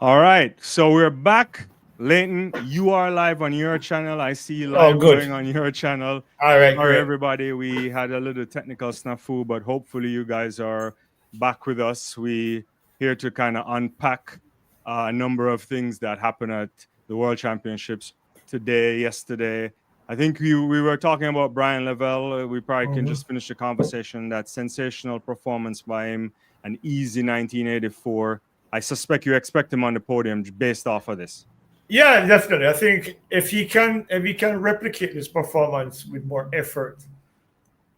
All right, so we're back. Leighton, you are live on your channel. I see Oh, live good. going on your channel. All right, Sorry, great. everybody. We had a little technical snafu, but hopefully you guys are back with us. We here to kind of unpack a number of things that happened at the World Championships today, yesterday. I think we were talking about Brian Lavelle. We probably can Hmm. just finish the conversation. That sensational performance by him, an easy 1984. I suspect you expect him on the podium based off of this. Yeah, definitely. I think if he can replicate this performance with more effort,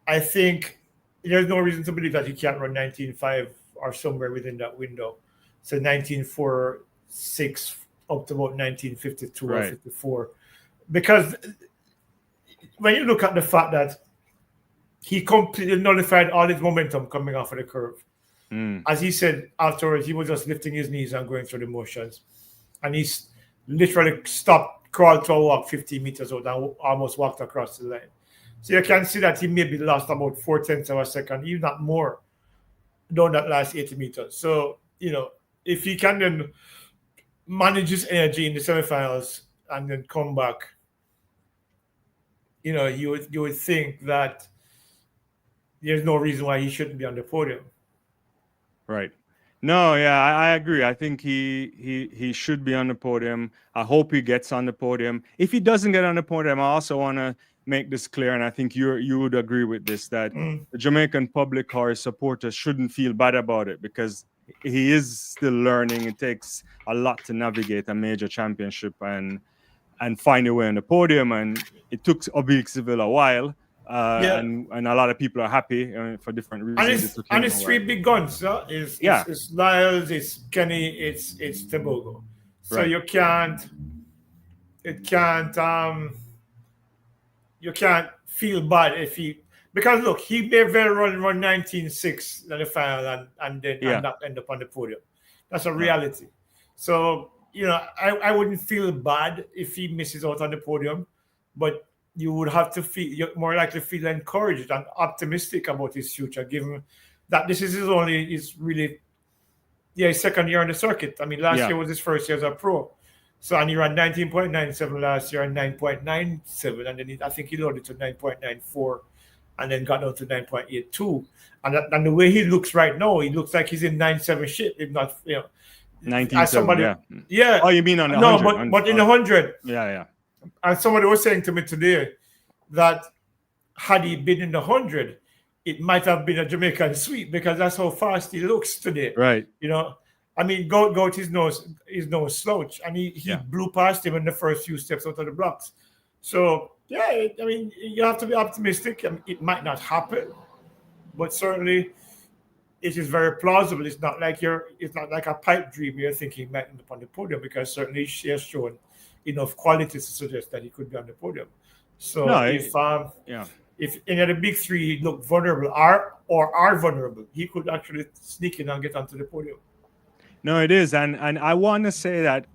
I think there's no reason to believe that he can't run 19.5 or somewhere within that window. So 19.46 up to about 19.52 or Right. 54. Because when you look at the fact that he completely nullified all his momentum coming off of the curve, Mm. as he said afterwards, he was just lifting his knees and going through the motions. And he's literally stopped, crawled to a walk 50 meters out and almost walked across the line. So you can see that he maybe lost about 4 tenths of a second, even not more, down that last 80 meters. So, if he can then manage his energy in the semifinals and then come back, you would think that there's no reason why he shouldn't be on the podium. Right. No, yeah, I agree. I think he should be on the podium. I hope he gets on the podium. If he doesn't get on the podium, I also want to make this clear, and I think you would agree with this, that Mm. the Jamaican public or his supporters shouldn't feel bad about it because he is still learning. It takes a lot to navigate a major championship and find a way on the podium. And it took Obixville a while, Yeah. and a lot of people are happy for different And reasons. It it's took and him a it's three while. big guns. It's, Yeah, it's it's Lyles, it's Kenny, it's Tobago. So right. you can't feel bad if he, because look, he may very well run 19.6 in the final and then and Yeah, not end up on the podium. That's a yeah, reality. So I wouldn't feel bad if he misses out on the podium, but you would have to feel, you're more likely feel encouraged and optimistic about his future, given that this is his really, yeah, his second year on the circuit. I mean, last yeah. year was his first year as a pro. So, and he ran 19.97 last year and 9.97. And then I think he loaded to 9.94 and then got down to 9.82. And the way he looks right now, he looks like he's in 9.7 shape, if not, as 19.7, somebody, yeah. yeah, Oh, you mean on the no, 100? but in the 100. Yeah, yeah. And somebody was saying to me today that had he been in the 100, it might have been a Jamaican sweep because that's how fast he looks today. Right. You know, I mean, Goat is no slouch, and he Yeah. blew past him in the first few steps out of the blocks. So yeah, I mean, you have to be optimistic. I mean, it might not happen, but certainly it is very plausible. It's not like a pipe dream. You're thinking he might end up on the podium because certainly he has shown enough qualities to suggest that he could be on the podium. No, So yeah. if any of the big three look vulnerable or are vulnerable, he could actually sneak in and get onto the podium. No, it is. And I want to say that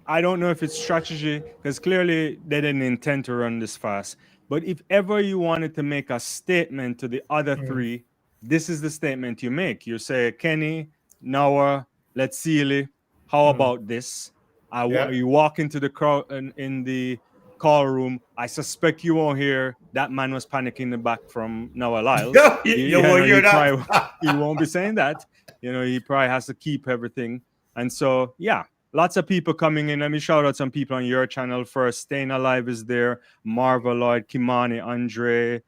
I don't know if it's strategy because clearly they didn't intend to run this fast. But if ever you wanted to make a statement to the other Mm. three, this is the statement you make. You say, Kenny, Noah, let's see, how Mm. about this? Yeah. You walk into the crowd in the call room. I suspect you won't hear that man was panicking in the back from Noah Lyles. Yeah, you You will know, he hear that. probably he won't be saying that. He probably has to keep everything. And so, yeah, lots of people coming in. Let me shout out some people on your channel first. Staying Alive is there. Marva Lloyd, Kimani, Andre.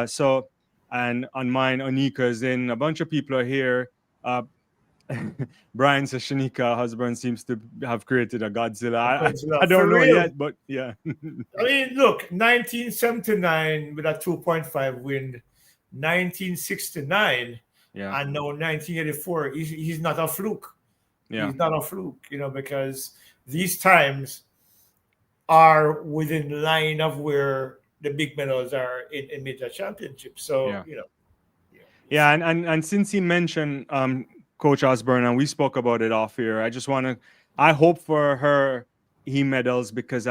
So, and on mine, Onika is in. A bunch of people are here. Uh, Brian says Shanika husband seems to have created a Godzilla. I don't For know real. yet, but yeah. I mean, look, 1979 with a 2.5 win, 1969, Yeah. and now 1984. He's not a fluke. Yeah. He's not a fluke, because these times are within line of where the big medals are in major championships. So, Yeah. yeah, Yeah, and since he mentioned Coach Osborne and we spoke about it off here, I just want to I hope for her he medals because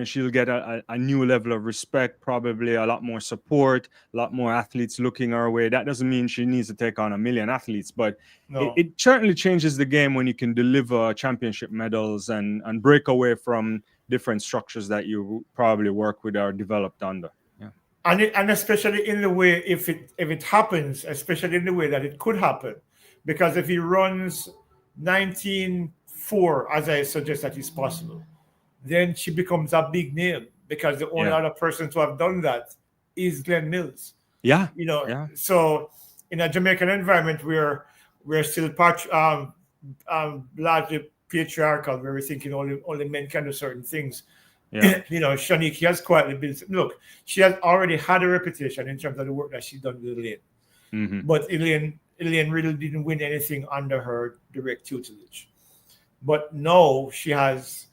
she'll get a new level of respect, probably a lot more support, a lot more athletes looking her way. That doesn't mean she needs to take on a million athletes, but No. it certainly changes the game when you can deliver championship medals and break away from different structures that you probably work with or developed under. Yeah. And especially in the way if it happens, especially in the way that it could happen, because if he runs 19.4, as I suggest that is possible, then she becomes a big name because the only Yeah. other person to have done that is Glenn Mills. Yeah. So in a Jamaican environment where we're still largely patriarchal, where we're thinking only men can do certain things. Yeah. Shaniki has quietly built. Look, she has already had a reputation in terms of the work that she's done with Elaine. Mm-hmm. But Elaine really didn't win anything under her direct tutelage. But now she has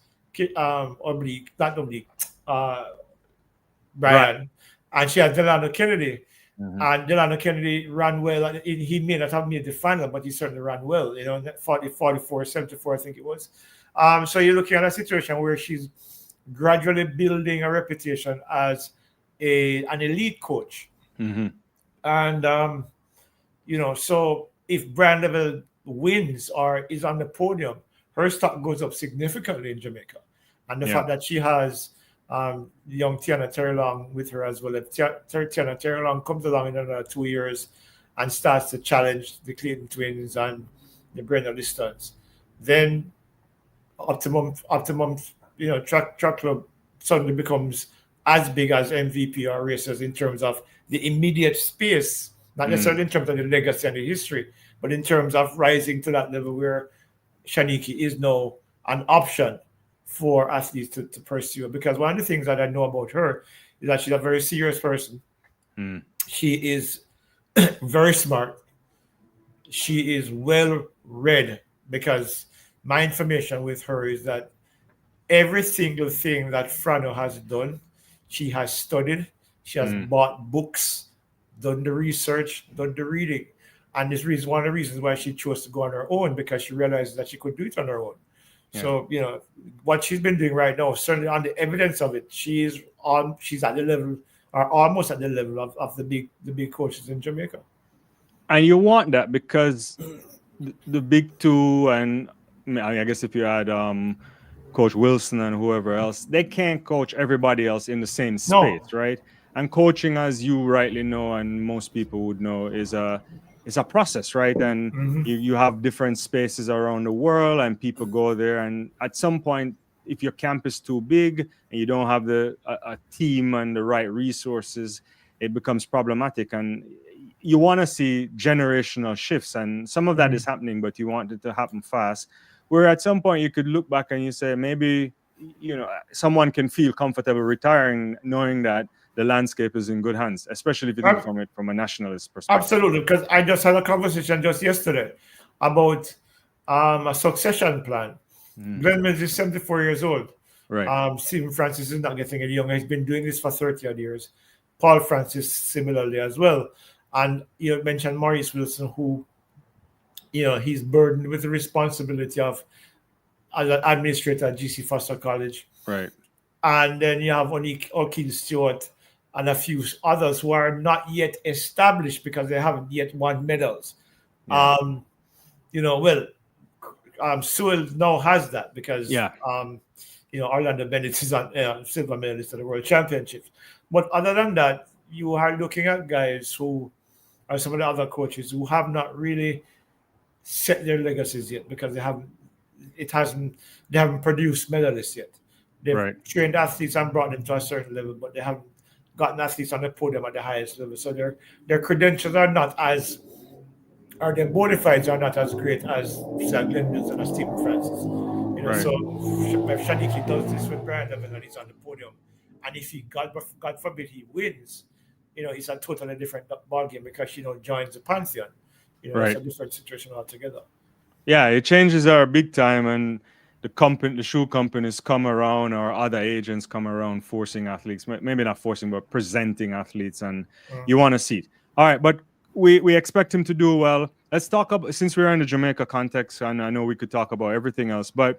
Brian, and she has Delano Kennedy. Mm-hmm. And Delano Kennedy ran well. He may not have made the final, but he certainly ran well. 44, 74, I think it was. So you're looking at a situation where she's gradually building a reputation as an elite coach. Mm-hmm. And so if Brand Level wins or is on the podium, her stock goes up significantly in Jamaica. And the fact that she has young Tiana Terrelong with her as well. If Tiana Terrelong comes along in another 2 years and starts to challenge the Clayton twins and the Brenda Listons, then Optimum track club suddenly becomes as big as MVP or racers in terms of the immediate space, not necessarily in terms of the legacy and the history, but in terms of rising to that level where Shaniki is now an option for athletes to pursue. Because one of the things that I know about her is that she's a very serious person. She is very smart. She is well read, because my information with her is that every single thing that Frano has done, she has studied. She has bought books, done the research, done the reading. And this is one of the reasons why she chose to go on her own, because she realized that she could do it on her own. Yeah. So, what she's been doing right now, certainly on the evidence of it, she's at the level, or almost at the level of the big coaches in Jamaica. And you want that because the big two, and I guess if you add Coach Wilson and whoever else, they can't coach everybody else in the same space, right? And coaching, as you rightly know, and most people would know, is a process, right? And you have different spaces around the world, and people go there. And at some point, if your camp is too big and you don't have a team and the right resources, it becomes problematic. And you want to see generational shifts, and some of that is happening, but you want it to happen fast. Where at some point you could look back and you say, maybe someone can feel comfortable retiring, knowing that the landscape is in good hands, especially if you think from a nationalist perspective. Absolutely, because I just had a conversation just yesterday about a succession plan. Glenn Mills is 74 years old. Right. Stephen Francis is not getting any younger. He's been doing this for 30 odd years. Paul Francis similarly as well. And you mentioned Maurice Wilson, who, he's burdened with the responsibility of as an administrator at GC Foster College. Right. And then you have O'Keefe Stewart and a few others who are not yet established because they haven't yet won medals. Yeah. Sewell now has that because Orlando Bennett is on silver medalist at the World Championships. But other than that, you are looking at guys who are some of the other coaches who have not really set their legacies yet because they haven't produced medalists yet. They've trained athletes and brought them to a certain level, but they haven't gotten athletes on the podium at the highest level. So their credentials are not as, or their bona fides are not as great as Glenn Mills and Stephen Francis. So if Shaniki does this with Brian Level and he's on the podium, and if he, God forbid, he wins, it's a totally different ballgame because joins the pantheon. It's a different situation altogether. Yeah, it changes our big time, and the shoe companies come around, or other agents come around, forcing athletes, maybe not forcing, but presenting athletes, and you want to see it. All right, but we expect him to do well. Let's talk about, since we're in the Jamaica context, and I know we could talk about everything else, but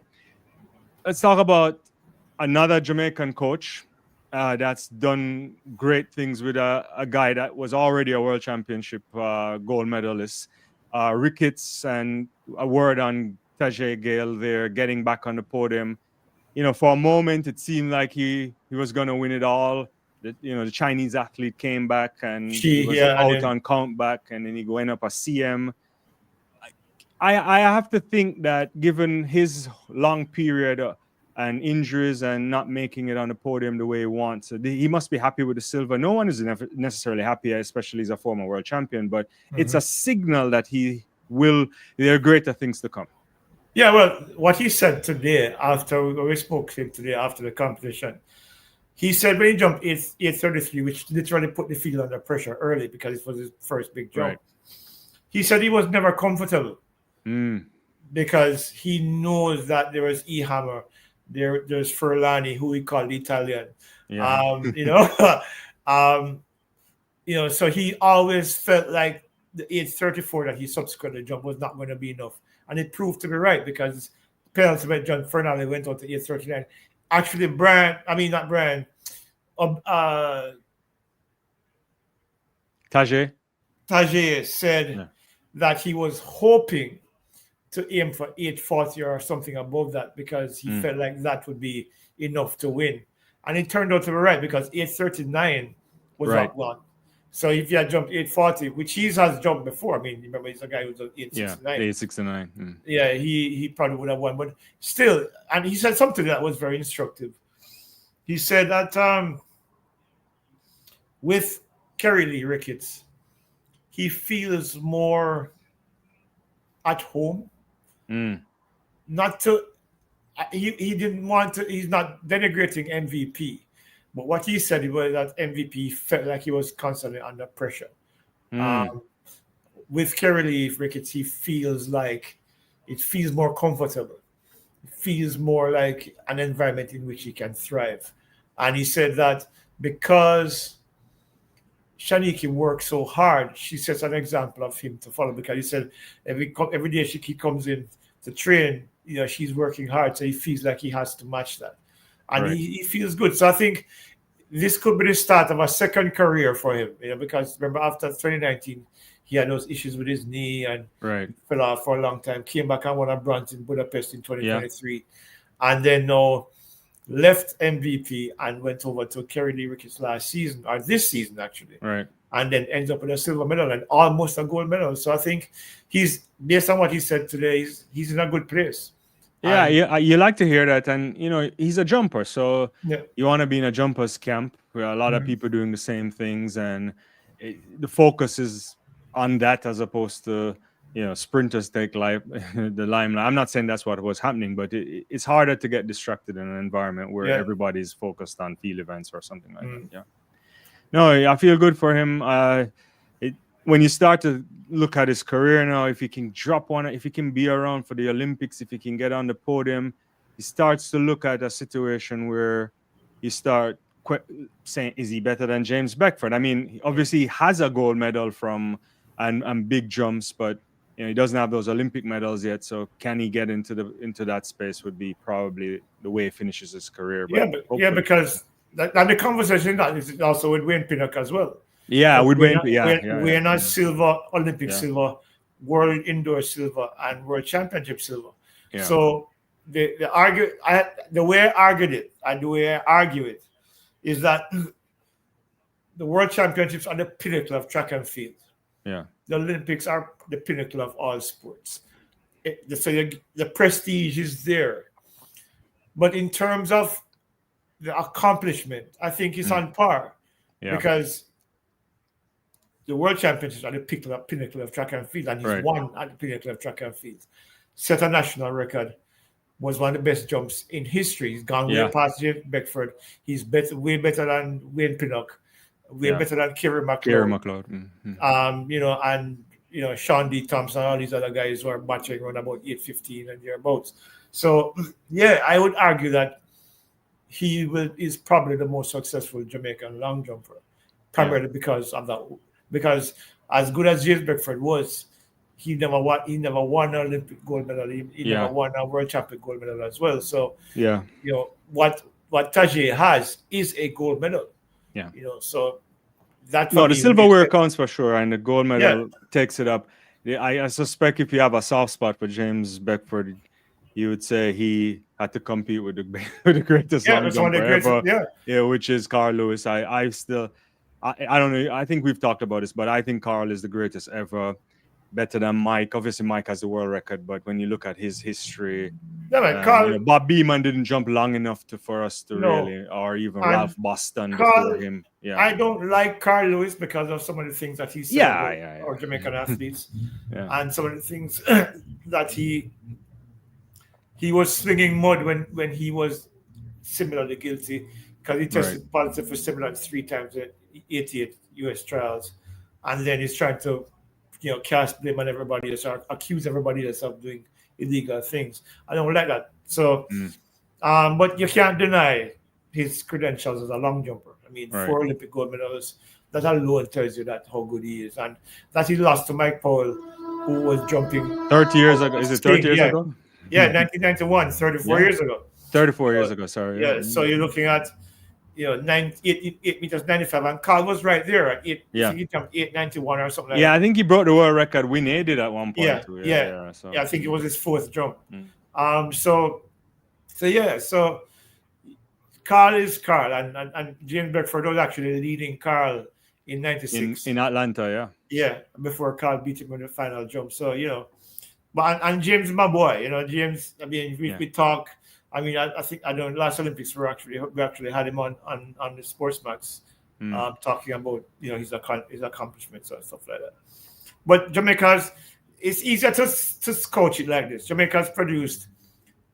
let's talk about another Jamaican coach that's done great things with a guy that was already a world championship gold medalist. Ricketts, and a word on Tajay Gayle there, getting back on the podium. For a moment, it seemed like he was going to win it all. The Chinese athlete came back and he was out on count back, and then he went up a CM. I have to think that given his long period and injuries and not making it on the podium the way he wants, he must be happy with the silver. No one is necessarily happy, especially as a former world champion, but it's a signal that there are greater things to come. Yeah, well, what he said today after we spoke to him today after the competition, he said when he jumped 8:33, which literally put the field under pressure early because it was his first big jump. Right. He said he was never comfortable because he knows that there was E-Hammer, there's Furlani, who we call the Italian. Yeah. So he always felt like the 8:34 that he subsequently jumped was not going to be enough. And it proved to be right because penultimate John Fernandez went on to 8:39. Actually, Tajay said that he was hoping to aim for 8:40 or something above that because he felt like that would be enough to win. And it turned out to be right because 8:39 was up one. So if you had jumped 8:40, which he has jumped before, remember he's a guy who's 8:69. Yeah, 8:69. Yeah, he probably would have won. But still, and he said something that was very instructive. He said that with Kerry Lee Ricketts, he feels more at home. He didn't want to, he's not denigrating MVP. But what he said was that MVP felt like he was constantly under pressure. With Kerry Lee Ricketts, he feels like it feels more comfortable. It feels more like an environment in which he can thrive. And he said that because Shaniki works so hard, she sets an example of him to follow because he said every day he comes in to train, she's working hard, so he feels like he has to match that. And he feels good. So I think this could be the start of a second career for him, because remember after 2019, he had those issues with his knee and fell off for a long time, came back and won a bronze in Budapest in 2023, and then now left MVP and went over to Kerry Lee Ricketts last season, or this season actually. And then ends up with a silver medal and almost a gold medal. So I think he's, based on what he said today, he's in a good place. Yeah, you like to hear that. And, he's a jumper. So you want to be in a jumper's camp where a lot of people doing the same things. And the focus is on that as opposed to, sprinters take the limelight. I'm not saying that's what was happening, but it's harder to get distracted in an environment where everybody's focused on field events or something like that. Yeah. No, I feel good for him. When you start to look at his career now, if he can drop one, if he can be around for the Olympics, if he can get on the podium, he starts to look at a situation where you start saying, is he better than James Beckford? Obviously he has a gold medal and big jumps, but he doesn't have those Olympic medals yet. So can he get into that space would be probably the way he finishes his career. Because the conversation is also with Wayne Pinnock as well. Yeah, with Wayne. Wayne has silver, Olympic silver, world indoor silver, and world championship silver. Yeah. So the way I argued it and the way I argue it is that the world championships are the pinnacle of track and field. Yeah. The Olympics are the pinnacle of all sports. So the prestige is there. But in terms of the accomplishment, I think it's on par because the world championships are the pinnacle of track and field, and he's won at the pinnacle of track and field. Set a national record, was one of the best jumps in history. He's gone way past James Beckford. He's way better than Wayne Pinnock, way better than Kerry McLeod. And Sean D. Thompson, all these other guys who are matching around about 8:15 and thereabouts. So I would argue that he is probably the most successful Jamaican long jumper, primarily because of that. Because as good as James Beckford was, he never won an Olympic gold medal. He never won a world champion gold medal as well. So what what Tajay has is a gold medal. Yeah. So that No, the silverware counts for sure, and the gold medal takes it up. I suspect if you have a soft spot for James Beckford, you would say he had to compete with the greatest long jumper ever, which is Carl Lewis. I don't know. I think we've talked about this, but I think Carl is the greatest ever, better than Mike. Obviously, Mike has the world record, but when you look at his history, Carl, Bob Beamon didn't jump long enough for us to really, or even Ralph Boston before him. Yeah, I don't like Carl Lewis because of some of the things that he said about our Jamaican athletes, and some of the things that he was slinging mud when he was similarly guilty, because he tested positive for stimulants 3 times at 88 U.S. trials, and then he's trying to, cast blame on everybody else or accuse everybody else of doing illegal things. I don't like that. So, but you can't deny his credentials as a long jumper. I mean, 4 Olympic gold medals. That alone tells you that how good he is, and that he lost to Mike Powell, who was jumping 30 years ago. Is it 30 years ago? Yeah, 1991, 34 years ago. 34 years ago, sorry. Yeah, so you're looking at, 8 meters 95, and Carl was right there at 8. Yeah, he jumped 891 or something like that. Yeah, I think he broke the world record. We needed at one point. Yeah, I think it was his 4th jump. So Carl is Carl, and James Beckford was actually leading Carl in 96. In Atlanta, yeah, before Carl beat him in the final jump. So, but and James is my boy, James. I mean, we talk. I mean, I think last Olympics we actually had him on the Sportsmax, talking about his accomplishments and stuff like that. But Jamaica's, it's easier to coach it like this. Jamaica's produced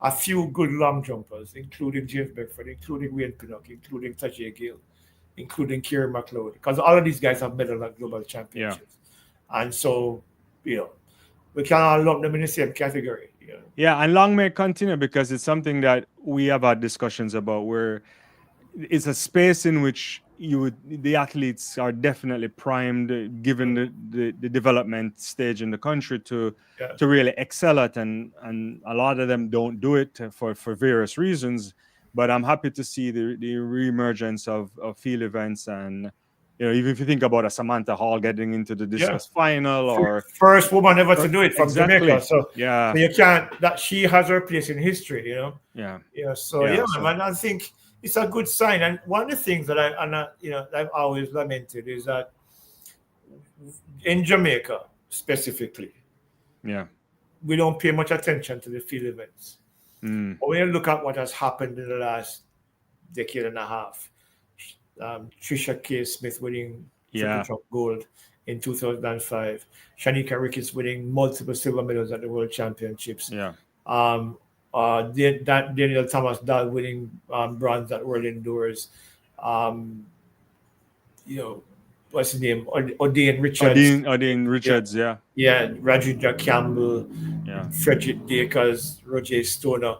a few good long jumpers, including James Beckford, including Wayne Pinnock, including Tajay Gayle, including Kieran McLeod, because all of these guys have medals at global championships, and so we can all lump them in the same category. Yeah, and long may continue, because it's something that we have had discussions about, where it's a space in which the athletes are definitely primed, given the development stage in the country, to really excel at, and a lot of them don't do it for various reasons. But I'm happy to see the reemergence of field events, and even if you think about a Samantha Hall getting into the discus final, or first woman ever to do it from Jamaica. So you can't, that she has her place in history, So man, I think it's a good sign. And one of the things that I've always lamented is that in Jamaica specifically, we don't pay much attention to the field events. But when you look at what has happened in the last decade and a half, Trisha K. Smith winning triple jump gold in 2005, Shanika Ricketts winning multiple silver medals at the World Championships. Daniel Thomas Dahl winning bronze at World Indoors. What's his name? O'Dane Richards. O'Dane Richards, Rajendra Campbell. Frederick Dakers, Roger Stoner.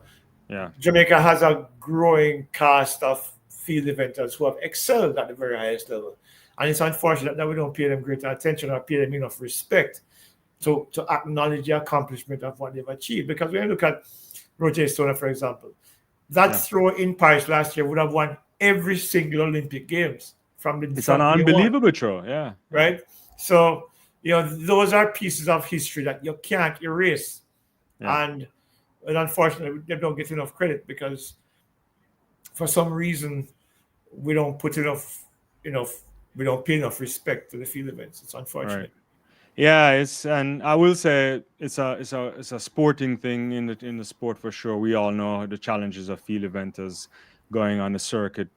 Jamaica has a growing cast of field eventers who have excelled at the very highest level, and it's unfortunate that we don't pay them greater attention or pay them enough respect to acknowledge the accomplishment of what they've achieved. Because when you look at Roger Stoner, for example, that throw in Paris last year would have won every single Olympic Games from the. It's an unbelievable throw, right. So those are pieces of history that you can't erase, and unfortunately they don't get enough credit, because for some reason we don't put we don't pay enough respect to the field events. It's unfortunate. And I will say it's a sporting thing in the sport for sure. We all know the challenges of field eventers going on the circuit.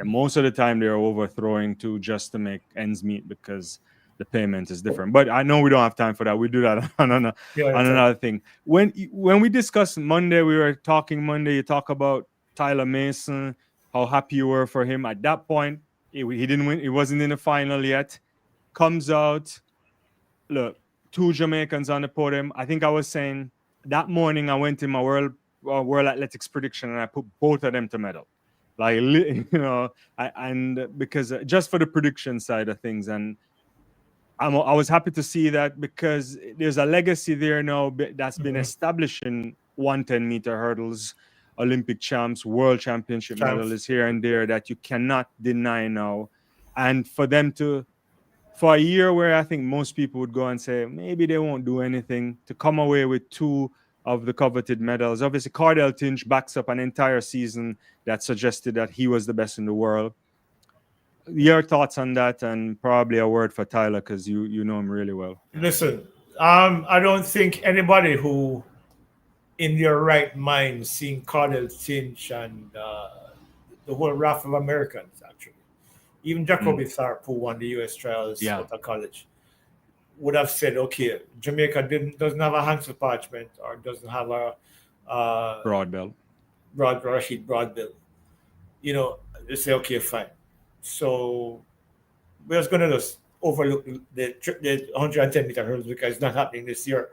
Most of the time they're overthrowing too, just to make ends meet, because the payment is different. But I know we don't have time for that. We do that on another thing. When we discussed Monday, we were talking Monday. You talk about Tyler Mason, how happy you were for him. At that point, he didn't win. He wasn't in the final yet. Comes out, look, 2 Jamaicans on the podium. I think I was saying that morning I went in my World Athletics prediction, and I put both of them to medal. And because just for the prediction side of things, and I was happy to see that, because there's a legacy there now that's been established in 110-meter hurdles. Olympic champs, world championship medalists here and there that you cannot deny now. And for them to, for a year where I think most people would go and say maybe they won't do anything, to come away with 2 of the coveted medals. Obviously, Cardell Tinch backs up an entire season that suggested that he was the best in the world. Your thoughts on that, and probably a word for Tyler, because you know him really well. Listen, I don't think anybody who in their right mind seeing Cardell Tinch and the whole raft of Americans, actually, even Jacoby Tharp, who won the U.S. trials out of college, would have said, okay, Jamaica doesn't have a Hansel Parchment or doesn't have a Broadbell. Rashid Broadbell. You know, they say, okay, fine. So we're just going to just overlook the 110-meter hurdles because it's not happening this year.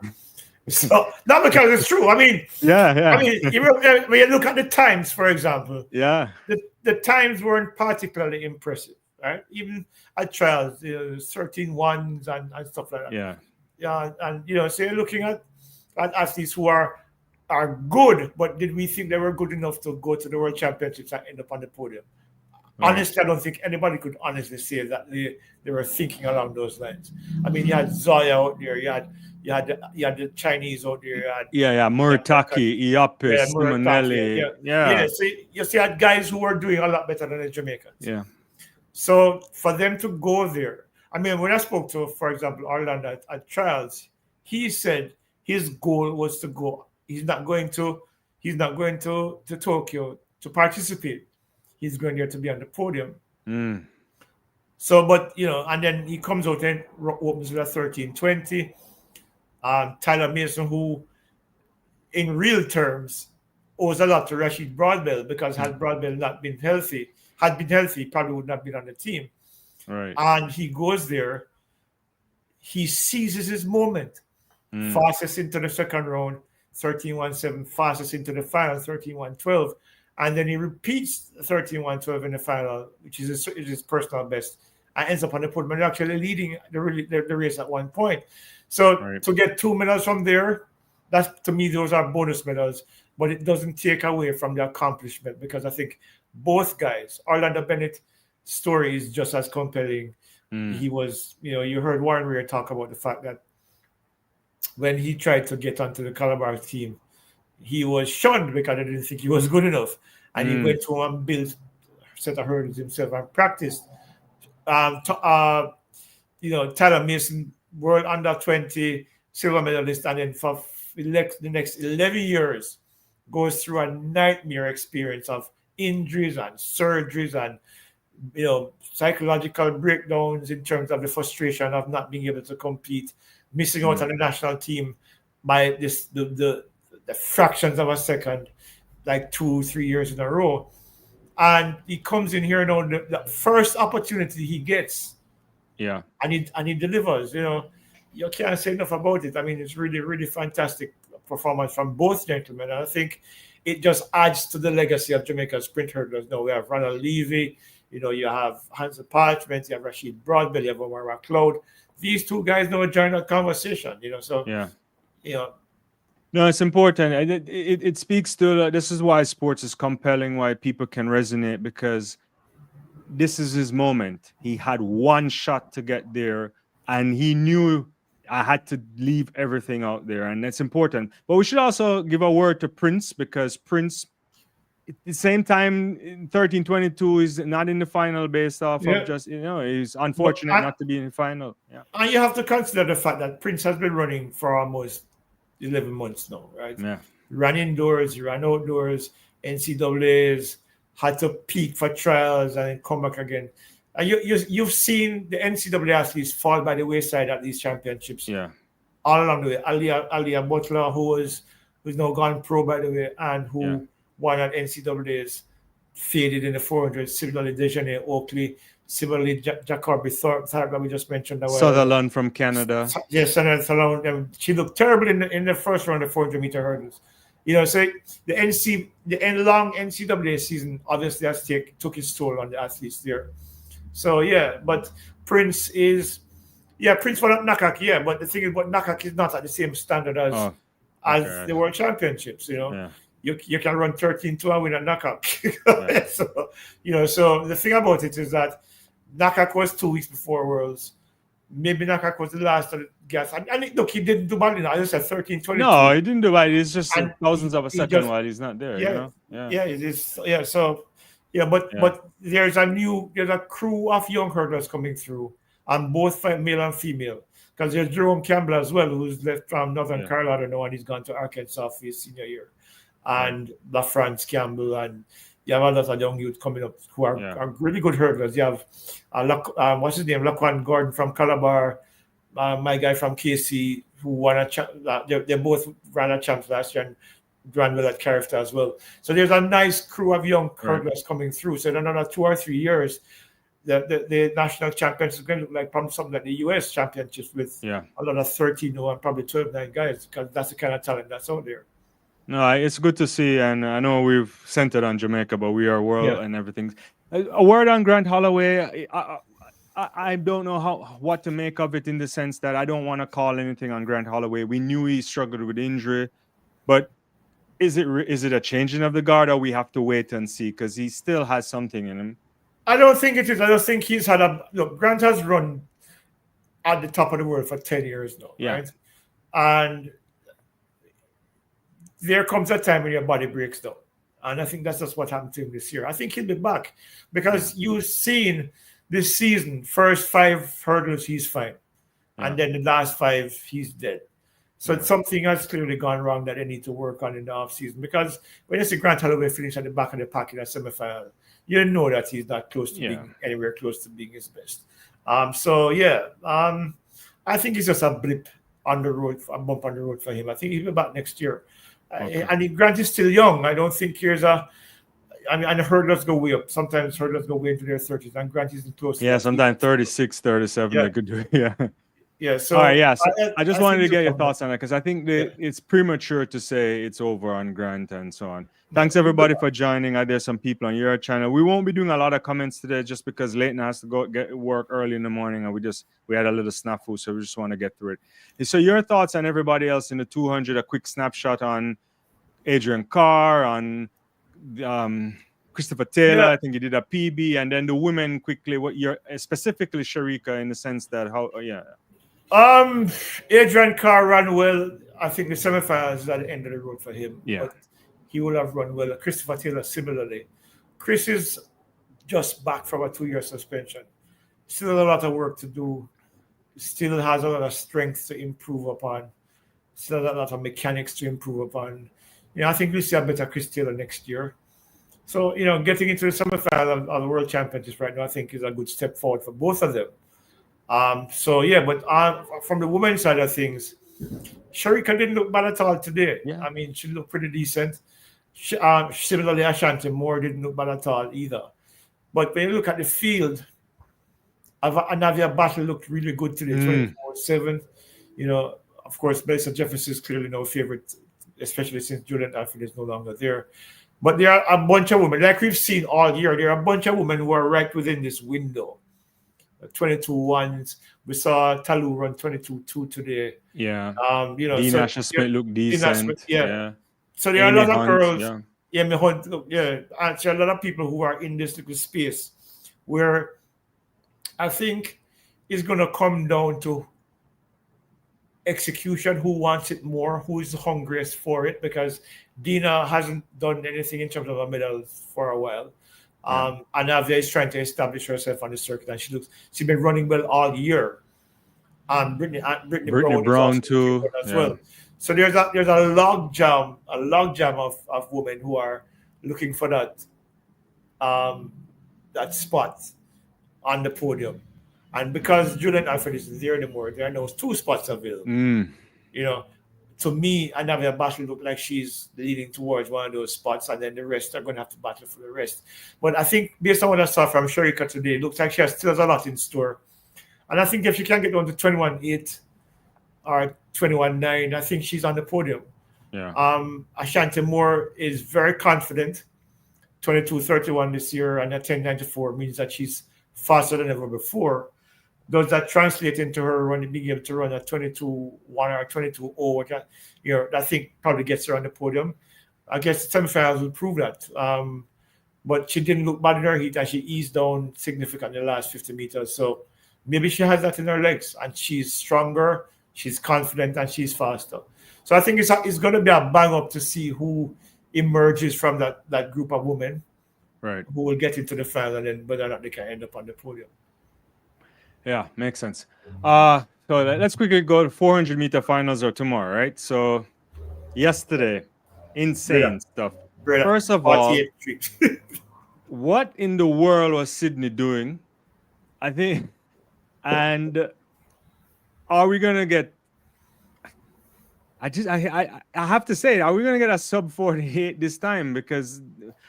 So not because it's true. I mean, yeah. I mean, when you look at the times, for example, the times weren't particularly impressive, right? Even at trials, 13-1s and stuff like that. Yeah, and so you're looking at athletes who are good, but did we think they were good enough to go to the World Championships and end up on the podium? Honestly, I don't think anybody could honestly say that they were thinking along those lines. I mean, you had Zoya out there, you had the Chinese out there, Murataki, Iapis, Simonelli. So you had guys who were doing a lot better than the Jamaicans. Yeah. So for them to go there, I mean, when I spoke to, for example, Orlando at trials, he said his goal was to go. He's not going to Tokyo to participate. He's going there to be on the podium. So, but, and then he comes out and opens with a 13:20. Tyler Mason, who in real terms owes a lot to Rashid Broadbell, because had Broadbell not been healthy, he probably would not have been on the team. Right. And he goes there, he seizes his moment, fastest into the second round, 13:17, fastest into the final, 13:12. And then he repeats 13:12 in the final, which is his personal best, and ends up on the podium and actually leading the race at one point. So to get 2 medals from there, that's, to me, those are bonus medals, but it doesn't take away from the accomplishment, because I think both guys, Orlando Bennett's story is just as compelling. He was, you heard Warren Weir talk about the fact that when he tried to get onto the Calabar team, he was shunned because they didn't think he was good enough. And he went home and built a set of hurdles himself and practiced. Tyler Mason, world under-20 silver medalist, and then for the next 11 years goes through a nightmare experience of injuries and surgeries and psychological breakdowns in terms of the frustration of not being able to compete, missing out on the national team by the fractions of a second, like 2-3 years in a row. And he comes in here now, the first opportunity he gets, and he delivers. You can't say enough about it. I mean, it's really, really fantastic performance from both gentlemen. And I think it just adds to the legacy of Jamaica's sprint hurdlers. Now we have Ronald Levy, you have Hansel Parchment, you have Rashid Broadbell, you have Omar McLeod. These two guys now join that conversation. No, it's important. It speaks to, this is why sports is compelling, why people can resonate, because this is his moment. He had one shot to get there, and he knew I had to leave everything out there, and that's important. But we should also give a word to Prince, because Prince, at the same time, in 13:22 is not in the final based off of just, he's unfortunate not to be in the final. Yeah. And you have to consider the fact that Prince has been running for almost 11 months now, right? Yeah. Ran indoors, ran outdoors, NCAAs, had to peak for trials and then come back again. And you've seen the NCAA athletes fall by the wayside at these championships. Yeah. All along the way. Alia Butler, who's now gone pro, by the way, and who won at NCAAs, faded in the 400. Similarly, Dejanay Oakley. Similarly, Jacoby Tharp that we just mentioned. Sutherland from Canada. Yes, Sutherland. She looked terrible in the first round of 400-meter hurdles. So the long NCAA season obviously took its toll on the athletes there. So but Prince won at NACAC, but the thing is, NACAC is not at the same standard as the World Championships. you can run 13-2 and win a knockout. So the thing about it is that knockout was 2 weeks before Worlds. Maybe knockout was the last of the gas. And look, he didn't do badly. I just said 13-22. No, he didn't do bad. It's just And thousands of a he second just- while he's not there. Yeah, Yeah. yeah, it is. Yeah, so but there's a crew of young hurdlers coming through, and both male and female. Because there's Jerome Campbell as well, who's left from Northern Carolina now, and he's gone to Arkansas for his senior year. And LaFrance Campbell, and you have a lot of young youth coming up who are really good hurdlers. You have what's his name, Laquan Gordon from Calabar, my guy from KC, who won a they both ran a champs last year and ran well at character as well. So there's a nice crew of young hurdlers coming through. So in another 2 or 3 years, the national champions is going to look like probably something like the US championships with a lot of 13 and probably 12-9 guys, because that's the kind of talent that's out there. No, it's good to see, and I know we've centered on Jamaica, but we are world and everything. A word on Grant Holloway. I don't know what to make of it, in the sense that I don't want to call anything on Grant Holloway. We knew he struggled with injury, but is it a changing of the guard, or we have to wait and see, because he still has something in him? I don't think it is. I don't think he's had Grant has run at the top of the world for 10 years now, right? And there comes a time when your body breaks down. And I think that's just what happened to him this year. I think he'll be back, because you've seen this season, first 5 hurdles, he's fine. And then the last 5, he's dead. So something has clearly gone wrong that they need to work on in the offseason. Because when you see Grant Holloway finish at the back of the pack in a semifinal, you know that he's not close to being anywhere close to being his best. I think it's just a blip on the road, a bump on the road for him. I think he'll be back next year. And Grant is still young. I don't think and the hurdlers go way up. Sometimes hurdlers go way into their 30s, and Grant isn't close. Yeah, sometimes 36, 37, they could do it. Yeah. So, all right, so I just wanted to get your thoughts on that, because I think it's premature to say it's over on Grant and so on. Thanks everybody for joining. There's some people on your channel. We won't be doing a lot of comments today, just because Leighton has to go get work early in the morning, and we had a little snafu, so we just want to get through it. So your thoughts on everybody else in the 200? A quick snapshot on Adrian Carr, on Christopher Taylor. I think he did a PB, and then the women quickly. What you're specifically Sharika, in the sense that Adrian Carr ran well. I think the semifinals is at the end of the road for him. But he will have run well. Christopher Taylor similarly. Chris is just back from a 2-year suspension. Still a lot of work to do. Still has a lot of strength to improve upon. Still a lot of mechanics to improve upon. I think we'll see a better Chris Taylor next year. So, getting into the semifinal of the World Championships right now, I think is a good step forward for both of them. But from the women's side of things, Sharika didn't look bad at all today. I mean, she looked pretty decent. Similarly, Ashanti Moore didn't look bad at all either. But when you look at the field, Anavia Battle looked really good today, 24-7. Of course, Melissa Jefferson is clearly no favorite, especially since Julian Alfred is no longer there. But there are a bunch of women, like we've seen all year, there are a bunch of women who are right within this window. 22-1s. We saw Talu run 22-2 today. Yeah. Dina Smith looked decent. So there are a lot of girls. Actually, a lot of people who are in this little space where I think it's going to come down to execution, who wants it more, who is the hungriest for it, because Dina hasn't done anything in terms of a medal for a while. Anavia is trying to establish herself on the circuit, and she's been running well all year. Brittany Brown too as well. So there's a log jam of women who are looking for that spot on the podium. And because Julian Alfred isn't there anymore, there are those 2 spots available. To me, Anavia Battle look like she's leading towards one of those spots, and then the rest are going to have to battle for the rest. But I think, based on what I saw from Sharika today, it looks like she still has a lot in store. And I think if she can get down to 21-8 or 21-9, I think she's on the podium. Ashanti Moore is very confident. 22-31 this year, and a 10.94 means that she's faster than ever before. Does that translate into her being able to run a 22-1 or 22-0? Which I think probably gets her on the podium. I guess the semifinals will prove that. But she didn't look bad in her heat, and she eased down significantly in the last 50 meters. So maybe she has that in her legs, and she's stronger, she's confident, and she's faster. So I think it's going to be a bang up to see who emerges from that group of women, right, who will get into the final, and then whether or not they can end up on the podium. Yeah, makes sense. So let's quickly go to 400-meter finals are tomorrow, right? So yesterday, insane stuff. First of all, what in the world was Sydney doing? I think, and are we gonna get? I have to say, are we gonna get a sub 48 this time? Because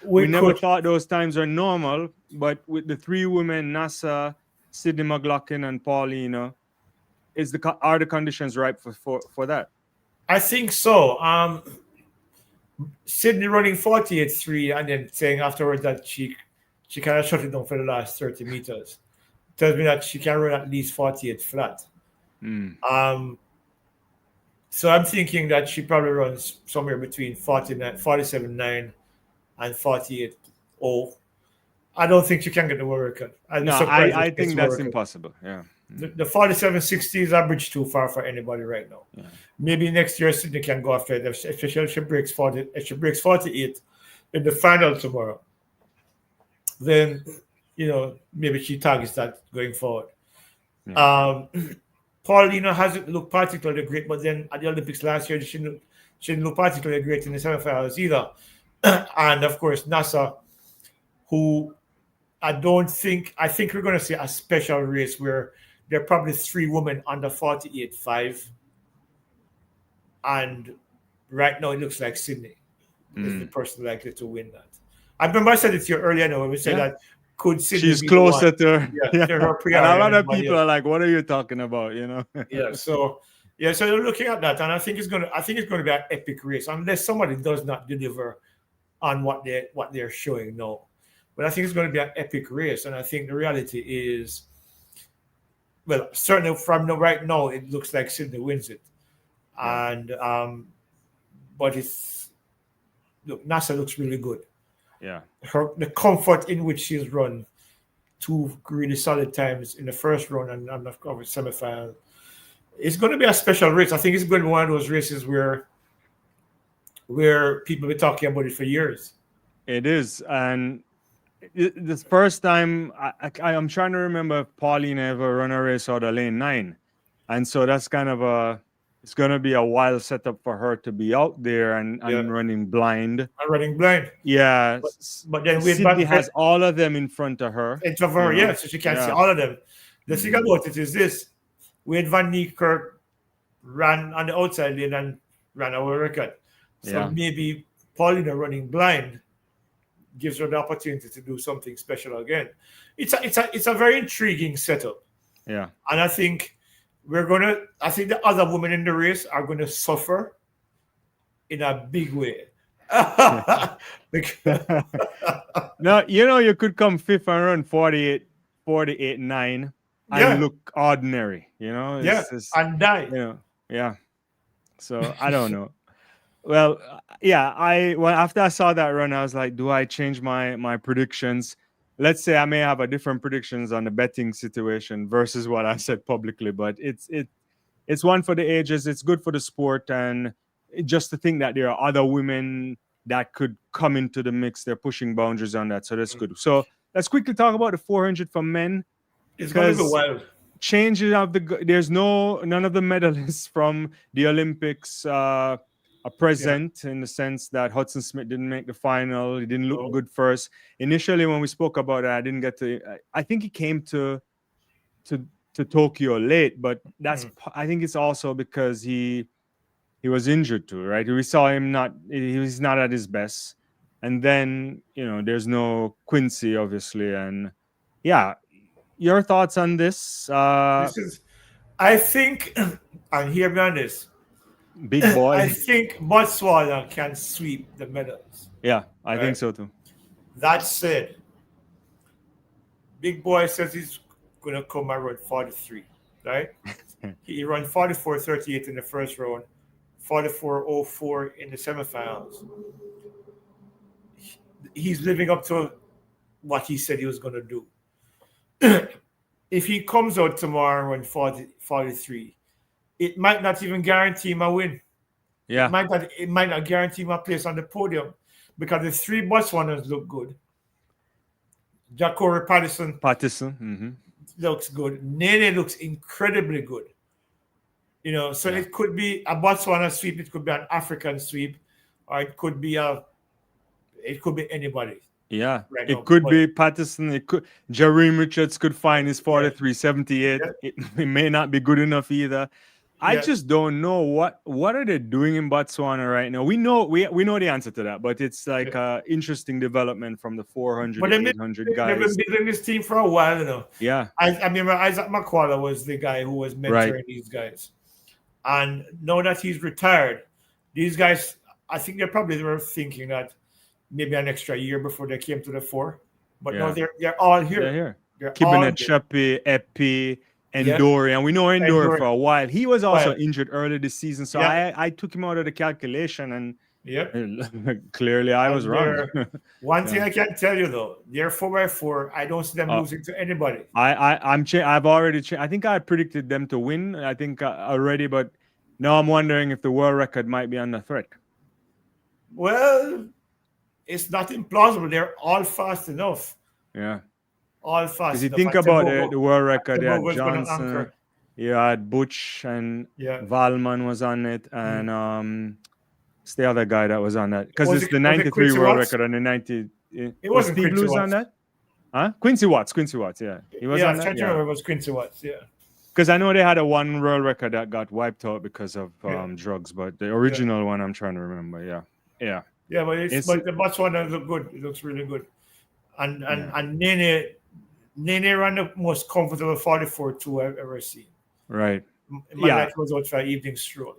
we never thought those times are normal. But with the three women, NASA, Sydney McLaughlin, and Paulina, are the conditions ripe for that? I think so. Sydney running 48.3 and then saying afterwards that she kind of shut it down for the last 30 meters. Tells me that she can run at least 48 flat. So I'm thinking that she probably runs somewhere between 47.9 and 48.0. I don't think she can get the world record. I think that's impossible. Yeah. The 47.60 is a bridge too far for anybody right now. Yeah. Maybe next year Sydney can go after it. Especially if she breaks 40, if she breaks 48 in the final tomorrow, then maybe she targets that going forward. Yeah. Paulina hasn't looked particularly great, but then at the Olympics last year, she didn't look particularly great in the semifinals either. And of course, NASA, who I think we're going to see a special race where there are probably three women under 48.5. And right now, it looks like Sydney is the person likely to win that. I remember I said it to you earlier when we said that could Sydney She's closer to her. To her and a lot of people are like, what are you talking about? So you're looking at that, and I think it's going to be an epic race unless somebody does not deliver on what they're showing now. But I think it's going to be an epic race, and I think the reality is, well, certainly from right now, it looks like Sydney wins it. And but NASA looks really good. Yeah, the comfort in which she's run two really solid times in the first round and of course semifinal. It's going to be a special race. I think it's going to be one of those races where people be talking about it for years. It is, and this first time I'm trying to remember if Paulina ever run a race out of lane 9, and so that's kind of it's going to be a wild setup for her to be out there and running blind. Yeah. But then Sydney has all of them in front of her. So she can see all of them. The thing about it is this. Wade Van Niekerk ran on the outside lane and ran our record. So maybe Paulina running blind gives her the opportunity to do something special again. It's a very intriguing setup. Yeah. And I think I think the other women in the race are going to suffer in a big way. No, you could come fifth and run 48.9 and look ordinary, and die. Yeah. So I don't know. Well, after I saw that run, I was like, do I change my predictions? Let's say I may have a different predictions on the betting situation versus what I said publicly, but it's one for the ages. It's good for the sport, and just to think that there are other women that could come into the mix. They're pushing boundaries on that, so that's good. So let's quickly talk about the 400 for men. It's going to be wild. Changing of there's none of the medalists from the Olympics are present in the sense that Hudson Smith didn't make the final. He didn't look good first. Initially, when we spoke about it, I didn't get to. I think he came to Tokyo late, but I think it's also because he was injured too, right? We saw him he was not at his best, and then there's no Quincy obviously, and your thoughts on this? I think, and hear me on this. Big boy. I think Botswana can sweep the medals. Yeah, I think so too. That said, Big Boy says he's going to come and run 43, right? He ran 44.38 in the first round, 44.04 in the semifinals. He's living up to what he said he was going to do. If he comes out tomorrow in 43, it might not even guarantee him a win. Yeah. It might not guarantee him a place on the podium because the three Botswanans look good. Jacori Patterson looks good. Nene looks incredibly good. So it could be a Botswana sweep, it could be an African sweep, or it could be anybody. Yeah, right it now. could But- be Patterson. It could Jareem Richards could find his 43.78. Yeah. It may not be good enough either. I Yeah. just don't know what are they doing in Botswana right now. We know the answer to that, but it's like interesting development from the 400 But to they've 800 been guys. building this team for a while, Yeah, I remember Isaac McQuarrie was the guy who was mentoring these guys. And now that he's retired, these guys, I think they were thinking that maybe an extra year before they came to the fore. But no, they're all here. they're here. They're all Kibinet here. Chappie, Epi, Endori, and we know Endori for a while. He was also injured early this season, so I took him out of the calculation, and clearly I was wrong. One thing I can tell you though, they're 4x4. I don't see them losing to anybody. I've already I think I predicted them to win. I think already, but now I'm wondering if the world record might be under threat. Well, it's not implausible. They're all fast enough. Yeah. All fast. Because you think about the world record, yeah, Johnson, you had Butch, and Valman was on it, and it's the other guy that was on that. Because it's the 93 world record and the 90. It wasn't Steve Blues on that? Huh? Quincy Watts, yeah. He was on that? I remember it was Quincy Watts, Because I know they had a one world record that got wiped out because of drugs, but the original one I'm trying to remember, Yeah, but the Botswana look good. It looks really good. And Nene ran the most comfortable 44.2 I've ever seen. Right. My life was out for an evening stroll.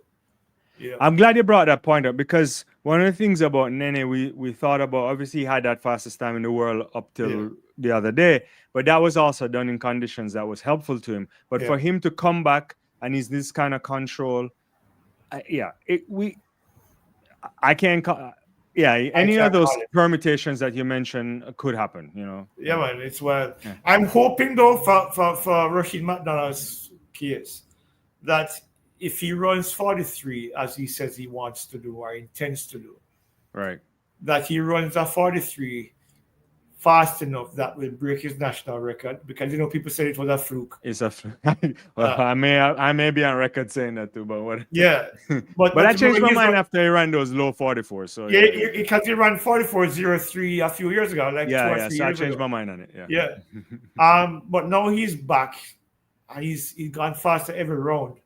Yeah. I'm glad you brought that point up, because one of the things about Nene, we thought about, obviously he had that fastest time in the world up till the other day, but that was also done in conditions that was helpful to him. But for him to come back and he's this kind of control, any of those permutations that you mentioned could happen, Yeah, man. It's I'm hoping though for Rashid McDonald's case that if he runs 43 as he says he wants to do or intends to do, right, that he runs a 43 fast enough that will break his national record, because people said it was a fluke. It's a fluke. Well, I may be on record saying that too, but what? Yeah, but I changed my mind after he ran those low 44. So because he ran 44.03 a few years ago, like 2 or 3 years so I changed ago. my mind on it. But now he's back, and he's gone faster every round.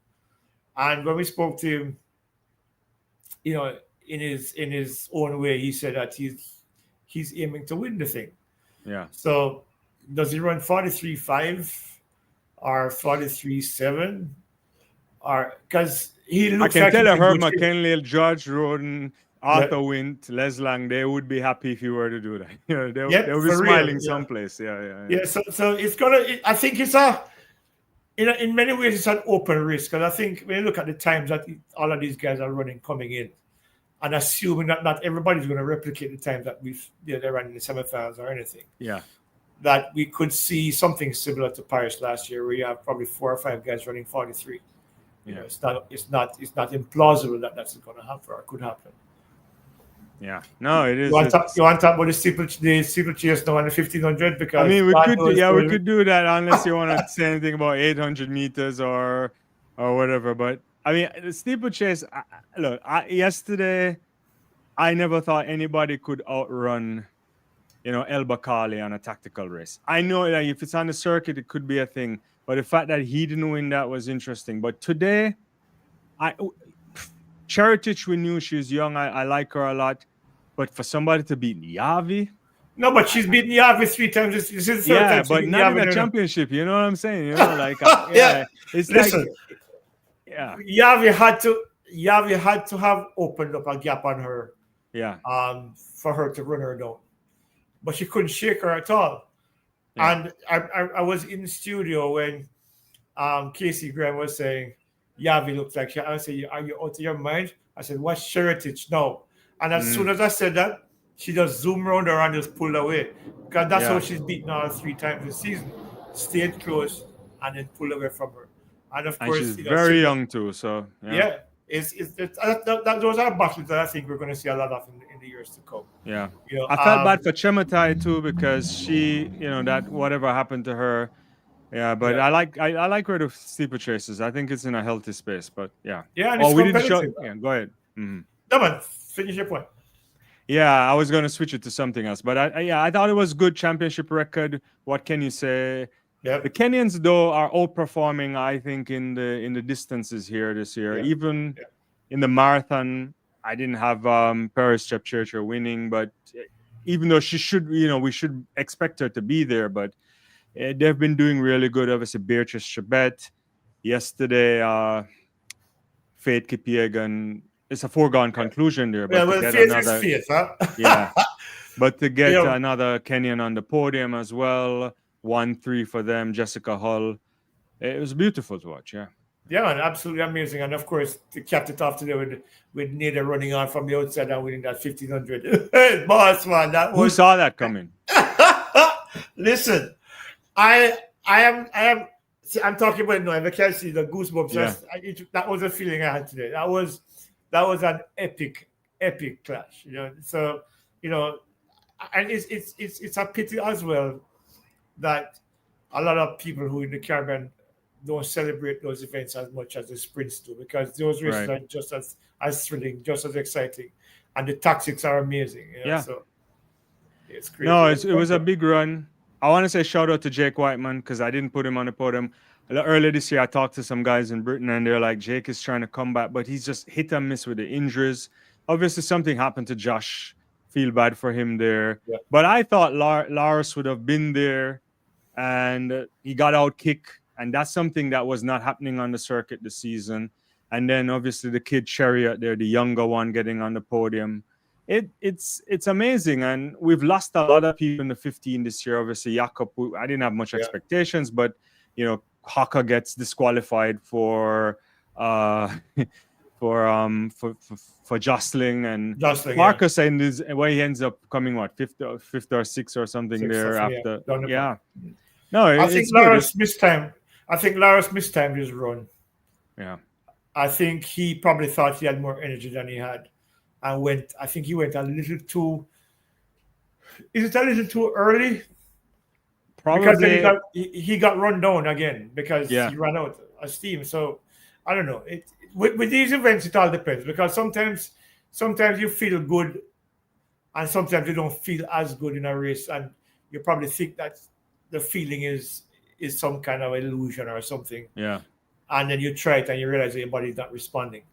And when we spoke to him, in his own way, he said that he's aiming to win the thing. Yeah. So does he run 43.5 or 43.7? Or because he looks I can tell Herb McKinley, George Roden, Arthur Wint, Les Lang, they would be happy if you were to do that. They'll be smiling someplace. Yeah. So it's gonna. I think it's in many ways it's an open risk, because I think when you look at the times that all of these guys are running coming in, and assuming that not everybody's going to replicate the times that they're running in the semifinals or anything. Yeah. That we could see something similar to Paris last year, where you have probably 4 or 5 guys running 43. It's not implausible that that's going to happen or could happen. Yeah. No, it is. You want to talk about the steeplechase now on the 1500? Because we could do that, unless you want to say anything about 800 meters or whatever. But I mean, the steeplechase. Look, yesterday, I never thought anybody could outrun, El Bakali on a tactical race. I know that if it's on the circuit, it could be a thing. But the fact that he didn't win that was interesting. But today, Cheritich, we knew she's young. I like her a lot. But for somebody to beat Yavi. No, but she's beaten Yavi 3 times. This is the third time. But not in a championship. You know what I'm saying? It's listen, Yavi had to have opened up a gap on her. Yeah. For her to run her down. But she couldn't shake her at all. Yeah. And I was in the studio when Casey Graham was saying, Yavi looks like she. I said, are you out of your mind? I said, what's heritage now? And as soon as I said that, she just zoomed around her and just pulled away. Because that's how she's beaten her 3 times this season. Stayed close and then pulled away from her. And of course, she's very young too. So yeah. Those are battles that I think we're going to see a lot of in the years to come. Yeah. I felt bad for Chemutai too, because she, that whatever happened to her. Yeah, but I like her to Steeplechase. I think it's in a healthy space, but yeah. Yeah, and it's we didn't competitive. show. Yeah, go ahead. Mm-hmm. No, man, finish your point. Yeah, I was going to switch it to something else, but I thought it was good championship record. What can you say? Yeah. The Kenyans though are outperforming, I think, in the distances here this year. Even in the marathon, I didn't have Paris Chepchircher winning, but even though she should, we should expect her to be there, but they've been doing really good. Obviously, Beatrice Chabet yesterday, Faith Kipiegan. It's a foregone conclusion there. But Faith is Faith, huh? Yeah, but to get another Kenyan on the podium as well, 1-3 for them. Jessica Hull, it was beautiful to watch. Yeah. Yeah, man, absolutely amazing. And of course, to cap it off today with Nada running on from the outside and winning that 1500. Boss, man, Who saw that coming? Listen, I'm talking about I can't see the goosebumps. Yeah. That was a feeling I had today. That was an epic clash. So and it's a pity as well that a lot of people who in the Caribbean don't celebrate those events as much as the sprints do, because those races are just as thrilling, just as exciting, and the tactics are amazing. So it's crazy. No, it was a big run. I want to say shout out to Jake Whiteman, because I didn't put him on the podium. Earlier this year, I talked to some guys in Britain, and they're like, Jake is trying to come back, but he's just hit and miss with the injuries. Obviously, something happened to Josh. Feel bad for him there. Yeah. But I thought Lars would have been there, and he got out kick. And that's something that was not happening on the circuit this season. And then obviously the kid Chariot there, the younger one, getting on the podium. It's amazing. And we've lost a lot of people in the 15 this year. Obviously, Jakob, I didn't have much expectations, but Haka gets disqualified for jostling, and Marcus saying this where he ends up coming fifth or sixth or something there after. No, I think Lars missed time. I think Lars mistimed his run. Yeah. I think he probably thought he had more energy than he had, and I think he went a little too. Is it a little too early? Probably. Because then he got run down again because he ran out of steam. So I don't know. With these events, it all depends, because sometimes you feel good, and sometimes you don't feel as good in a race, and you probably think that the feeling is some kind of illusion or something. Yeah. And then you try it and you realize that your body's not responding.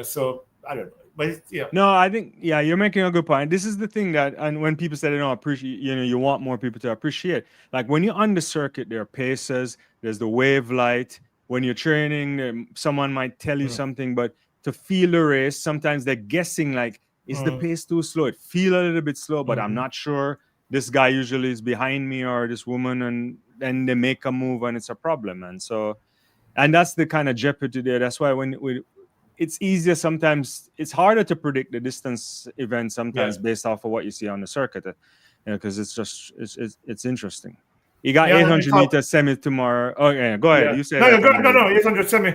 So I don't know. But No, I think you're making a good point. This is the thing and when people say they don't appreciate, you want more people to appreciate. Like when you're on the circuit, there are paces, there's the wave light. When you're training, someone might tell you something, but to feel the race, sometimes they're guessing like, is the pace too slow? It feel a little bit slow, but I'm not sure. This guy usually is behind me, or this woman, and then they make a move and it's a problem. And that's the kind of jeopardy there. That's why it's easier sometimes, it's harder to predict the distance event sometimes based off of what you see on the circuit, because it's interesting. You got 800 meter semi tomorrow. Oh yeah, go ahead. You say no, 800 semi.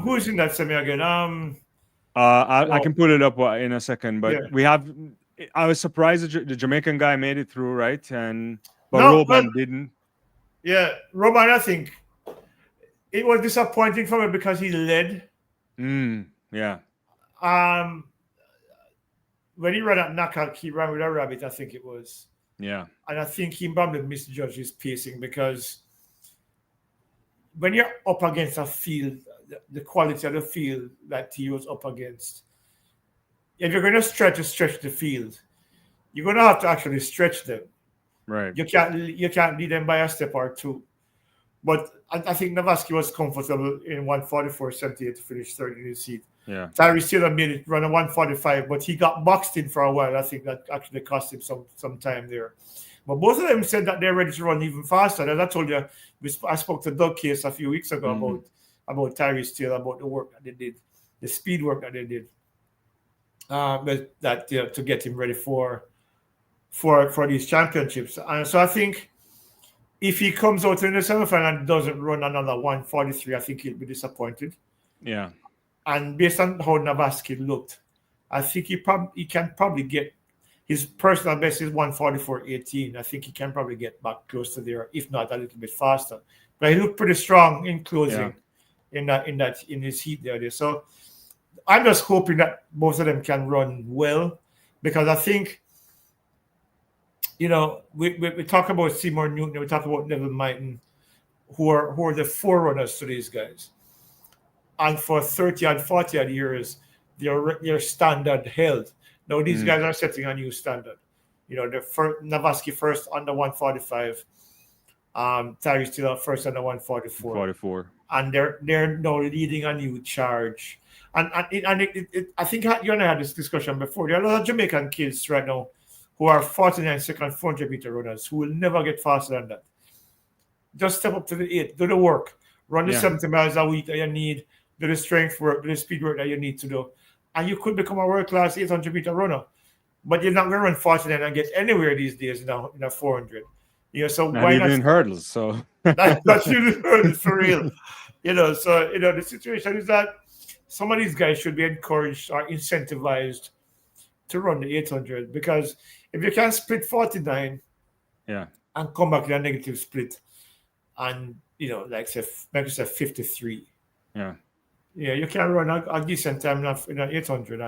Who's in that semi again? I can put it up in a second, but we have. I was surprised the Jamaican guy made it through, right? But Roban didn't. Yeah, Roban, I think it was disappointing for me because he led. Yeah. When he ran at knockout, he ran with a rabbit, I think it was. Yeah. And I think he probably misjudged his pacing, because when you're up against a field, the quality of the field that he was up against, if you're going to stretch the field, you're going to have to actually stretch them. Right. You can't lead them by a step or two. But I think Navaski was comfortable in 144.78 to finish third in his seat. Yeah. Tyree still made it run a 145, but he got boxed in for a while. I think that actually cost him some time there. But both of them said that they're ready to run even faster. As I told you, I spoke to Doug Case a few weeks ago about Tyree Steele, about the work that they did, the speed work that they did. but that to get him ready for these championships. And so I think if he comes out in the semifinal and doesn't run another 143, I think he'll be disappointed. Yeah. And based on how Navaski looked, I think he can probably get his personal best is 144.18. I think he can probably get back close to there, if not a little bit faster. But he looked pretty strong in closing in his heat there. So I'm just hoping that most of them can run well, because I think, we talk about Seymour Newton, we talk about Neville Mighton, who are the forerunners to these guys. And for 30 and 40 odd years, their standard held. Now these guys are setting a new standard. The first Navaski first under 145, Tyree still first under 144. 44. And they're now leading a new charge. And I think you and I had this discussion before. There are a lot of Jamaican kids right now who are 49 second 400 meter runners who will never get faster than that. Just step up to the 8, do the work, run the 70 miles a week that you need, do the strength work, do the speed work that you need to do. And you could become a world-class 800 meter runner. But you're not going to run 49 and get anywhere these days in a 400. So not why even not in hurdles? So that's even hurdles for real. So the situation is that some of these guys should be encouraged or incentivized to run the 800, because if you can split 49 and come back in a negative split and like say maybe say 53, you can run a decent time in an 800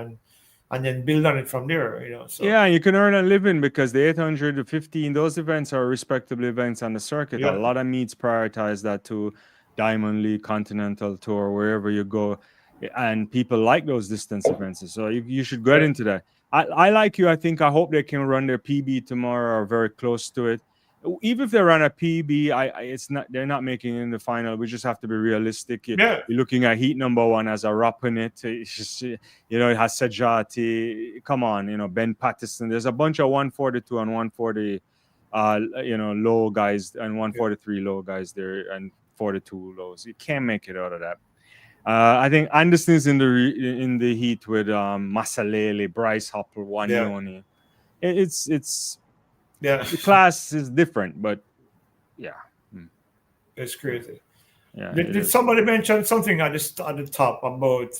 and then build on it from there. So you can earn a living, because the 800 to 15, those events are respectable events on the circuit. A lot of meets prioritize that to Diamond League, Continental Tour, wherever you go, and people like those distance events. So you should get into that. I like you. I hope they can run their PB tomorrow or very close to it. Even if they run a PB, they're not making it in the final. We just have to be realistic. You're looking at heat number 1 as a wrap in it. It's just, it has Sajati. Come on, Ben Patterson. There's a bunch of 142 and 140, low guys, and 143 low guys there, and 42 lows. You can't make it out of that. I think Anderson's in the heat with Masalele, Bryce Hopper, Wanyoni. It's the class is different, but it's crazy. Did somebody mention something at the top about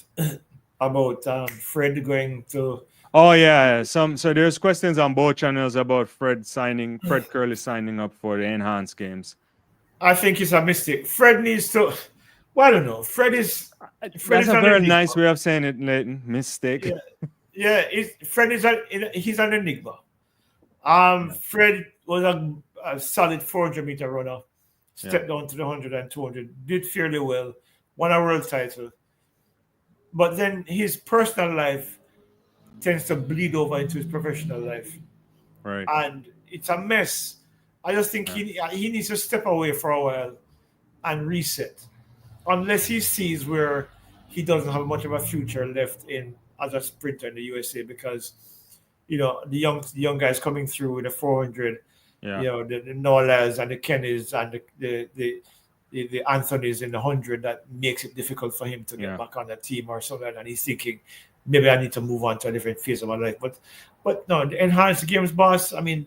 Fred going to? Oh yeah, so there's questions on both channels about Fred Curley signing up for the enhanced games. I think it's a mistake. Fred needs to. Well, I don't know. Fred is a very nice way of saying it, Leighton. Mistake. Fred he's an enigma. Fred was a solid 400 meter runner. Stepped down to the 100 and 200. Did fairly well. Won a world title. But then his personal life tends to bleed over into his professional life. Right. And it's a mess. I just think he needs to step away for a while and reset. Unless he sees where he doesn't have much of a future left in as a sprinter in the USA, because the young guys coming through with the 400, the Nolas and the Kennys and the Anthonys in the 100, that makes it difficult for him to get back on the team or something. And he's thinking, maybe I need to move on to a different phase of my life. But no, the enhanced games, boss. I mean,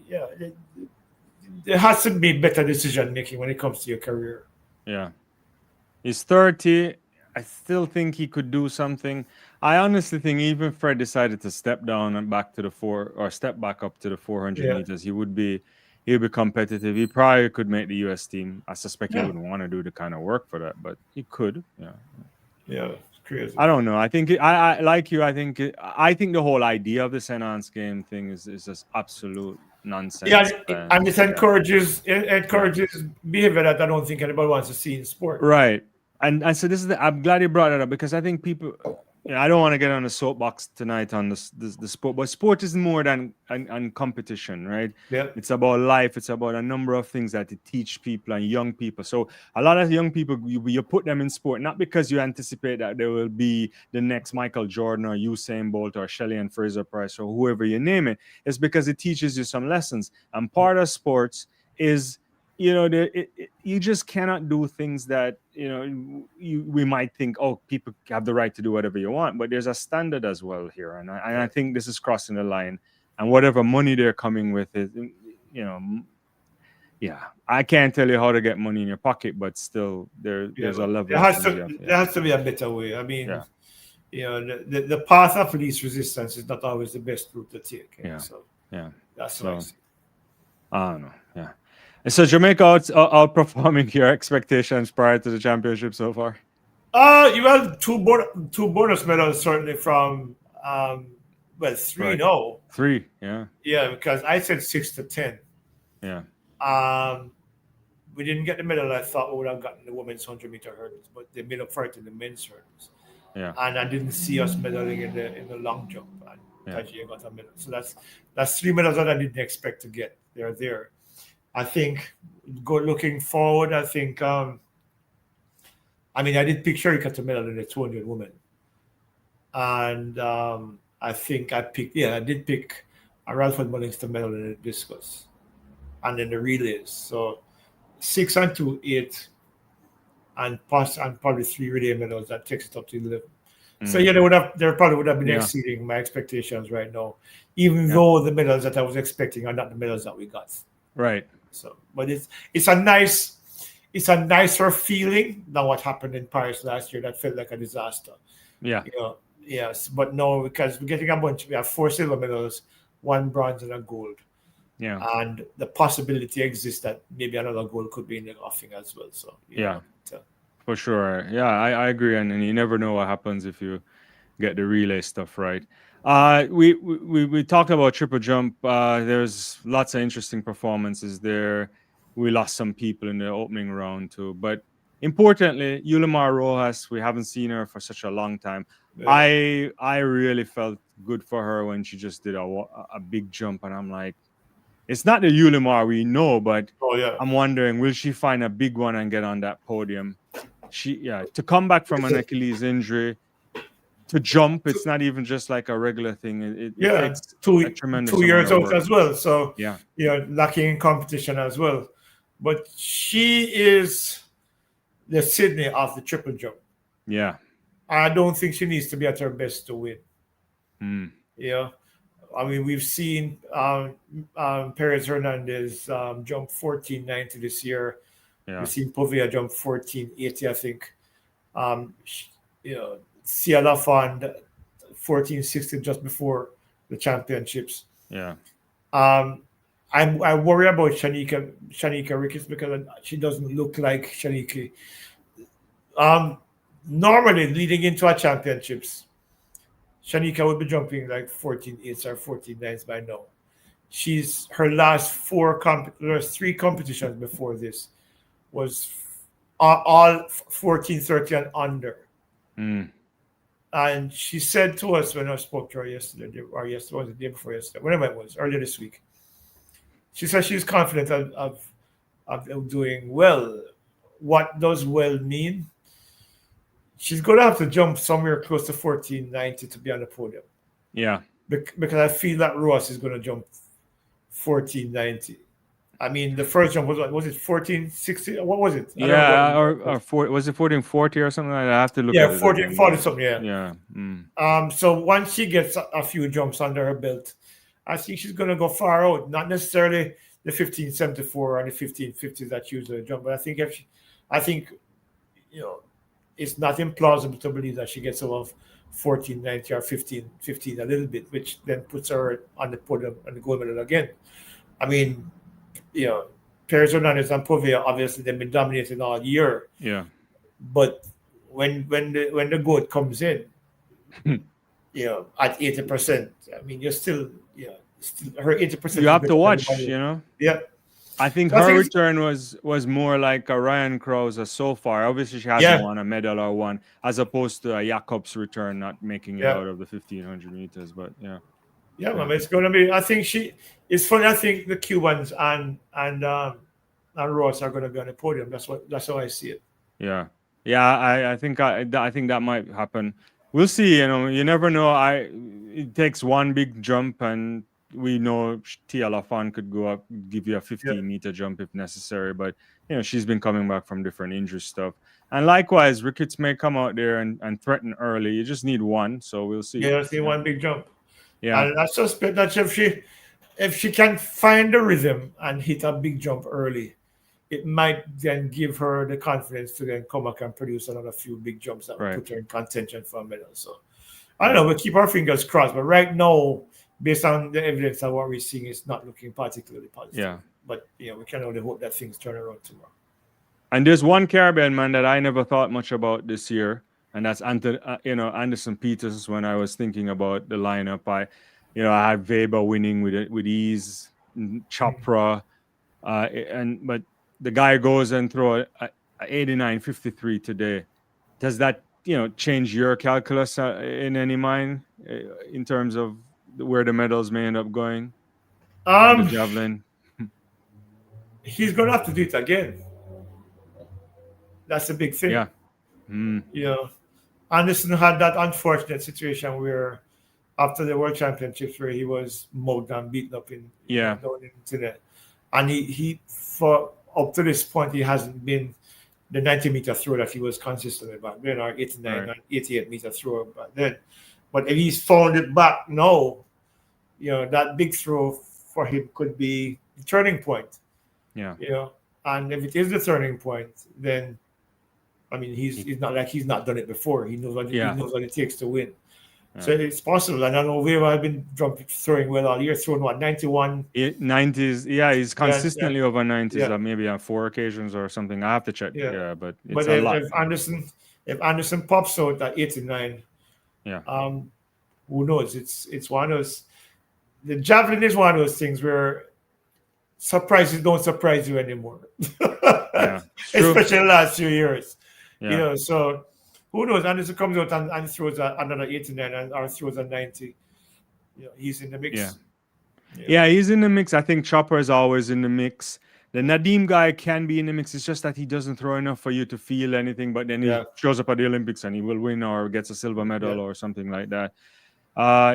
there has to be better decision making when it comes to your career. Yeah. He's 30. I still think he could do something. I honestly think even if Fred decided to step down and back to step back up to the 400 meters, he'll be competitive. He probably could make the US team. I suspect he wouldn't want to do the kind of work for that, but he could. Yeah, it's crazy. I don't know. I think I like you. I think the whole idea of this enhanced game thing is just absolute nonsense. Yeah, and it encourages behavior that I don't think anybody wants to see in sport. Right. And so I'm glad you brought it up, because I think people, I don't want to get on a soapbox tonight on the sport, but sport is more than competition, right? Yeah. It's about life. It's about a number of things that it teach people and young people. So a lot of young people, you put them in sport, not because you anticipate that they will be the next Michael Jordan or Usain Bolt or Shelley and Fraser Price or whoever you name it. It's because it teaches you some lessons. And part of sports is you know, you just cannot do things that, you know, we might think, oh, people have the right to do whatever you want, but there's a standard as well here, and I think this is crossing the line, and whatever money they're coming with is, you know, yeah, I can't tell you how to get money in your pocket, but still, there's a level of things you have to, there has to be a better way. I mean, yeah, you know, the path of least resistance is not always the best route to take. yeah, So yeah. that's what I So see. I don't know, yeah. And so Jamaica outperforming your expectations prior to the championship so far. You have two bonus medals certainly from well, three Right. now. 3, yeah, Yeah, because I said 6 to 10. yeah, Um, we didn't get the medal I thought we would have gotten the women's 100-meter hurdles, but they made up for it in the men's hurdles. yeah, And I didn't see us medaling in the long jump, and yeah, Tajay got a medal. So that's 3 medals that I didn't expect to get. They're there. I think looking forward, I think I mean I did pick Sherika to medal in the 200 women, and I think I did pick Ralford Mullins to medal in the discus and in the relays. So 6 and 2, 8, and probably 3 relay medals that takes it up to 11. So yeah, they probably would have been Yeah. exceeding my expectations right now, even Yeah. though the medals that I was expecting are not the medals that we got. right. So, but it's a nicer feeling than what happened in Paris last year. That felt like a disaster. Yeah, You know, yes, but no, because we're getting a bunch. We have 4 silver medals, 1 bronze, and a gold, yeah, and the possibility exists that maybe another gold could be in the offing as well. So yeah, for sure. Yeah, I agree, and you never know what happens if you get the relay stuff right. We talked about triple jump. There's lots of interesting performances there. We lost some people in the opening round too, but importantly, Yulimar Rojas. We haven't seen her for such a long time. I really felt good for her when she just did a big jump, and I'm like, it's not the Yulimar we know, but oh yeah, I'm wondering, will she find a big one and get on that podium? To come back from an Achilles injury to jump, it's not even just like a regular thing. It yeah, takes a two tremendous two amount years of out work. as well. So Yeah, lacking in competition as well. But she is the Sydney of the triple jump. yeah, I don't think she needs to be at her best to win. mm, Yeah, I mean we've seen Perez Hernandez jump 14.90 this year. We've yeah, seen Povia jump 14.80, I think. Sh- Ciala found 14.60 just before the championships. yeah, Um, I worry about Shanika Ricketts because she doesn't look like Shanika. Um, Normally leading into our championships, Shanika would be jumping like 14.8s or 14.9s by now. She's her last there's 3 competitions before this was all 14.30 and under. mm, And she said to us when I spoke to her yesterday, or yesterday, was the day before yesterday, whenever it was, earlier this week, she said she's confident of doing well. What does well mean? She's going to have to jump somewhere close to 14.90 to be on the podium. yeah, Because I feel that Ross is going to jump 14.90. I mean, the first jump was it 14.60? What was it? I don't yeah. know. Was it 1440 or something like that? I have to look at Yeah, it 14.40 again. something, yeah. Yeah, So once she gets a few jumps under her belt, I think she's going to go far out. Not necessarily the 15.74 and the 15.50 that usually jump, but I think it's not implausible to believe that she gets above 14.90 or 15.15 a little bit, which then puts her on the podium and the gold medal again. I mean, Perez Hernandez and Povia obviously they've been dominating all year, yeah. but when the goat comes in, at 80%, I mean you're still her 80% You is have better to than watch, everybody. you know. Yeah. I think So I her think return was more like a Ryan Krauser so far. Obviously, she hasn't yeah, won a medal or one, as opposed to a Jacobs return not making it yeah. out of the 1500 meters. But yeah, Yeah, yeah, man, it's gonna be. I think it's funny. I think the Cubans and Ross are gonna be on the podium. That's how I see it. yeah, yeah. I think that might happen. We'll see. You know, you never know. It takes one big jump, and we know Tia Lafon could go up, give you a Yeah. 15-meter jump if necessary, but she's been coming back from different injury stuff. And likewise, Ricketts may come out there and threaten early. You just need one, so we'll see. Yeah, see one big jump. Yeah. And I suspect that if she can find the rhythm and hit a big jump early, it might then give her the confidence to then come back and produce another few big jumps that will put her in contention for a medal. So I don't know, we'll keep our fingers crossed. But right now, based on the evidence of what we're seeing, it's not looking particularly positive. Yeah. But we can only hope that things turn around tomorrow. And there's one Caribbean man that I never thought much about this year, and that's Anderson Peters. When I was thinking about the lineup, I had Weber winning with ease, Chopra, but the guy goes and throw a 89.53 today. Does that change your calculus in any mind in terms of where the medals may end up going? The javelin. He's going to have to do it again. That's a big thing. Yeah. Anderson had that unfortunate situation where after the World Championships where he was mugged and beaten up down in internet. And he for up to this point he hasn't been the 90-meter thrower that he was consistently back then, or 89 and 88-meter thrower back then. But if he's found it back now, that big throw for him could be the turning point. Yeah. And if it is the turning point, then he's not like he's not done it before. He knows what it takes to win. Yeah. So it's possible. And I know I've been throwing well all year, throwing 91. 90s. Yeah, he's consistently over 90s, maybe on 4 occasions or something. I have to check. Yeah, but it's a lot. If Anderson pops out at 89, who knows? It's one of those. The javelin is one of those things where surprises don't surprise you anymore. Especially the last few years. Yeah. So who knows? Anderson comes out and throws another 89 or throws a 90. He's in the mix. Yeah, he's in the mix. I think Chopper is always in the mix. The Nadim guy can be in the mix. It's just that he doesn't throw enough for you to feel anything, but then he shows up at the Olympics and he will win or gets a silver medal or something like that.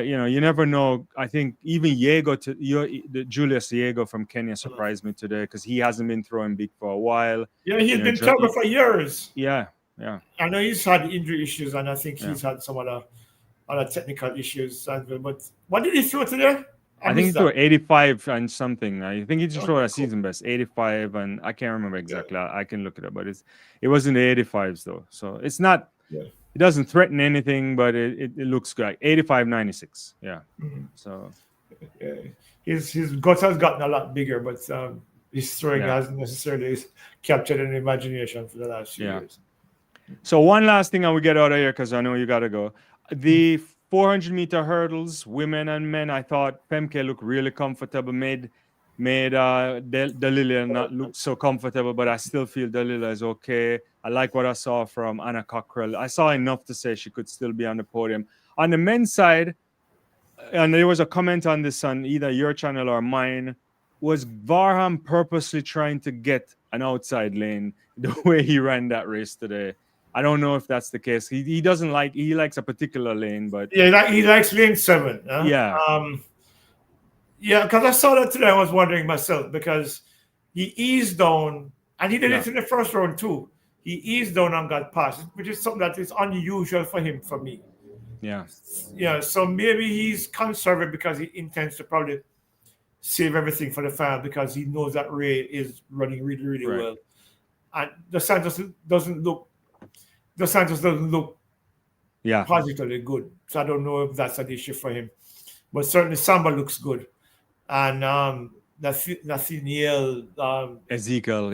You never know. I think even Julius Diego from Kenya surprised me today because he hasn't been throwing big for a while. Yeah, he's been terrible for years. Yeah. I know he's had injury issues, and I think he's had some other technical issues. But what did he throw today? I think he threw 85 and something. I think he just threw a season best 85, and I can't remember exactly. I can look it up, but it wasn't the 85s though. So it's not. Yeah. It doesn't threaten anything, but it looks good. 85-96. Yeah. Mm-hmm. So his guts has gotten a lot bigger, but his throwing hasn't necessarily captured an imagination for the last few years. So one last thing I will get out of here because I know you got to go. The 400-meter hurdles, women and men, I thought Femke looked really comfortable, made Delilah not look so comfortable, but I still feel Delilah is okay. I like what I saw from Anna Cockrell. I saw enough to say she could still be on the podium. On the men's side, and there was a comment on this on either your channel or mine, was Varham purposely trying to get an outside lane the way he ran that race today? I don't know if that's the case. He doesn't like, he likes a particular lane, but he likes lane 7. Huh? Yeah, because I saw that today. I was wondering myself because he eased down, and he did it in the first round too. He eased down and got past, which is something that is unusual for him, for me. Yeah. So maybe he's conservative because he intends to probably save everything for the final because he knows that Ray is running really, really well, and Dos Santos doesn't look positively good. So I don't know if that's an issue for him, but certainly Samba looks good. And Nathaniel Ezekiel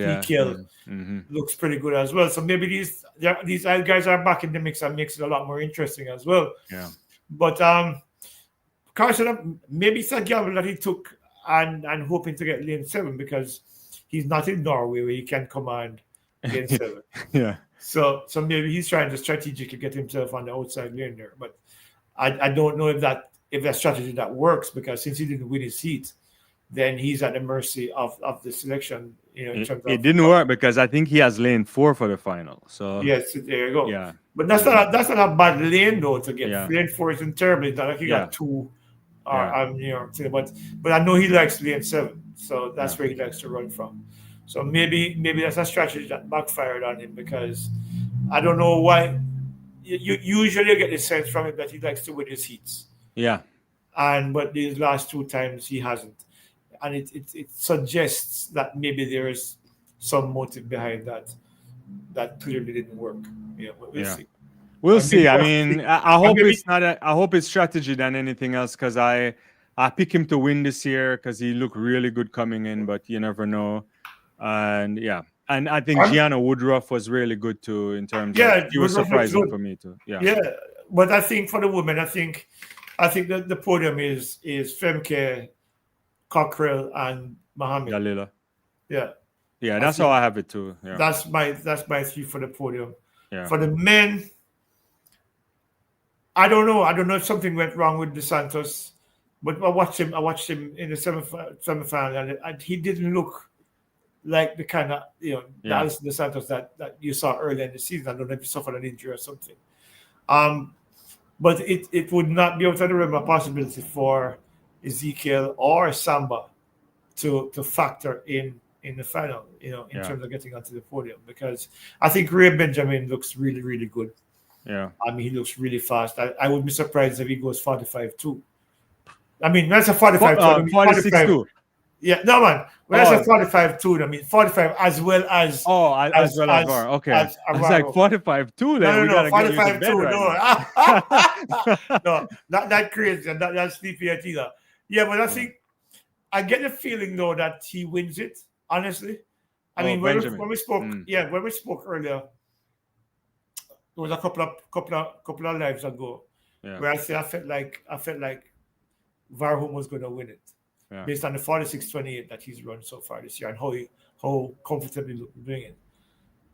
looks pretty good as well. So maybe these guys are back in the mix and makes it a lot more interesting as well. Yeah. But Carson, maybe it's a gamble that he took and hoping to get lane 7 because he's not in Norway where he can command lane 7. Yeah. So maybe he's trying to strategically get himself on the outside lane there. But I don't know if that strategy that works because since he didn't win his heat, then he's at the mercy of the selection. In terms of, it didn't work because I think he has lane 4 for the final. So yes, there you go. Yeah, but that's not a bad lane though to get. Lane 4 isn't terrible. It's not like you got 2 but I know he likes lane 7, so that's where he likes to run from. So maybe that's a strategy that backfired on him, because I don't know why. You usually get the sense from him that he likes to win his heats. Yeah. But these last 2 times he hasn't, and it suggests that maybe there is some motive behind that clearly didn't work. We'll see. We'll see. I mean, I hope it's not. I hope it's strategy than anything else, because I pick him to win this year because he looked really good coming in, but you never know. And and I think Gianna Woodruff was really good too in terms of he was surprising for me too. Yeah, but I think for the women, I think that the podium is Femke, Cockrell, and Mohammed. Dalila. Yeah, that's how I have it too. Yeah, that's my 3 for the podium. Yeah. For the men, I don't know if something went wrong with DeSantos, but I watched him in the semifinal, and he didn't look like the kind of Alison DeSantos that you saw earlier in the season. I don't know if he suffered an injury or something. But it would not be out of the realm of possibility for Ezekiel or Samba to factor in the final, in terms of getting onto the podium, because I think Ray Benjamin looks really, really good. Yeah. I mean, he looks really fast. I would be surprised if he goes 45-2. I mean, that's a 45-2. 46-2. Yeah, no, man. When I say 45-2, I mean 45 as well as. As well as VAR. Okay. I was like 45-2 then. No, 45-2. No, not that crazy. That's sleepy either. Yeah, but I think I get the feeling though that he wins it. Honestly, I mean, when we spoke, when we spoke earlier, it was a couple of lives ago, where I said I felt like Varhom was going to win it, based on the 46-28 that he's run so far this year and how comfortably doing it.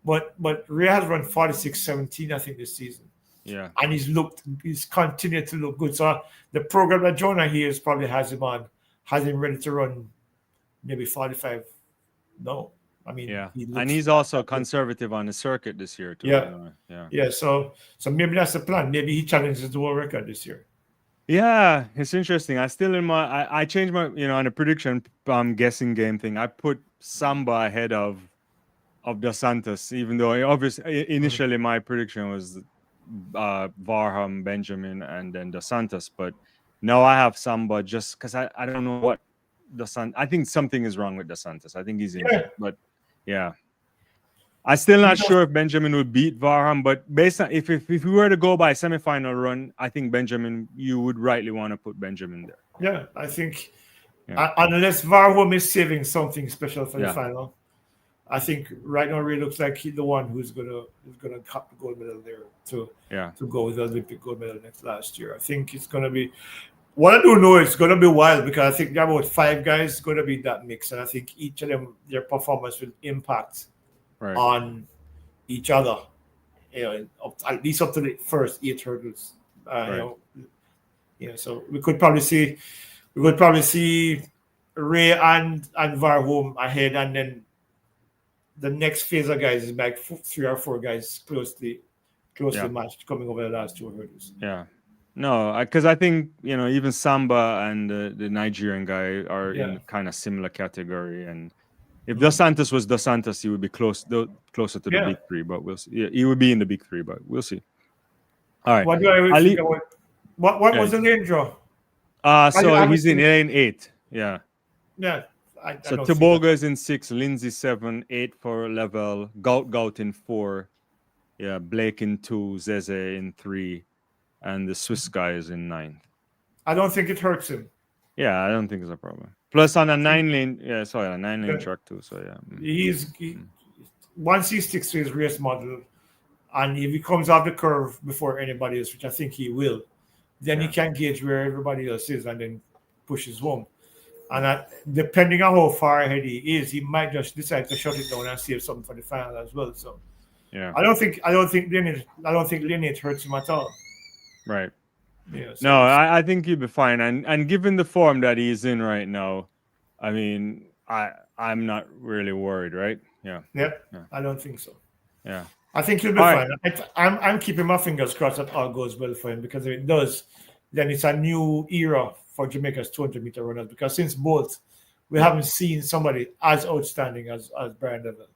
But Ray has run 46-17, I think, this season. Yeah, and he's continued to look good. So the program that Jonah here probably has him ready to run maybe 45. No, I mean, and he's also conservative on the circuit this year too. Yeah. So maybe that's the plan. Maybe he challenges the world record this year. Yeah, it's interesting. I changed my on the prediction guessing game thing. I put Samba ahead of Dos Santos, even though obviously initially my prediction was Varham, Benjamin, and then Dos Santos, but now I have Samba just because I don't know what I think something is wrong with Dos Santos. I think he's injured, but I'm still not sure if Benjamin would beat Varham, but based on if we were to go by semifinal run, I think Benjamin, you would rightly want to put Benjamin there. Yeah, I think unless Varham is saving something special for the final, I think right now Ray looks like he's the one who's gonna cut the gold medal there to go with the Olympic gold medal last year. I think it's gonna be. What I do know is going to be wild, because I think there are about 5 guys going to be that mix, and I think each of them, their performance will impact on each other. At least up to the first 8 hurdles. So we could probably see Ray and Varhom ahead, and then the next phase of guys is like 3 or 4 guys closely matched coming over the last 2 hurdles. Yeah. No, because I think even Samba and the Nigerian guy are in kind of similar category, and if Dos Santos was Dos Santos, he would be closer to the big 3. But we'll see. Yeah, he would be in the big 3, but we'll see. All right. What do I think about? What was the lane draw? So he's in lane 8. Yeah. Yeah. So Toboga is in 6, Lindsay 7, 8 for Level, Gout in 4, Blake in 2, Zeze in 3. And the Swiss guy is in 9th. I don't think it hurts him. Yeah, I don't think it's a problem. Plus on a 9-lane, 9-lane track too. So once he sticks to his race model, and if he comes off the curve before anybody else, which I think he will, then he can gauge where everybody else is and then pushes home. And depending on how far ahead he is, he might just decide to shut it down and save something for the final as well. So I don't think lineage hurts him at all. Right. Yeah, no, I think he'll be fine. And given the form that he's in right now, I mean, I'm not really worried, right? Yeah. I don't think so. Yeah. I think he'll be fine. Right. I'm keeping my fingers crossed that all goes well for him, because if it does, then it's a new era for Jamaica's 200-meter runners, because since both, we haven't seen somebody as outstanding as Brian Devlin.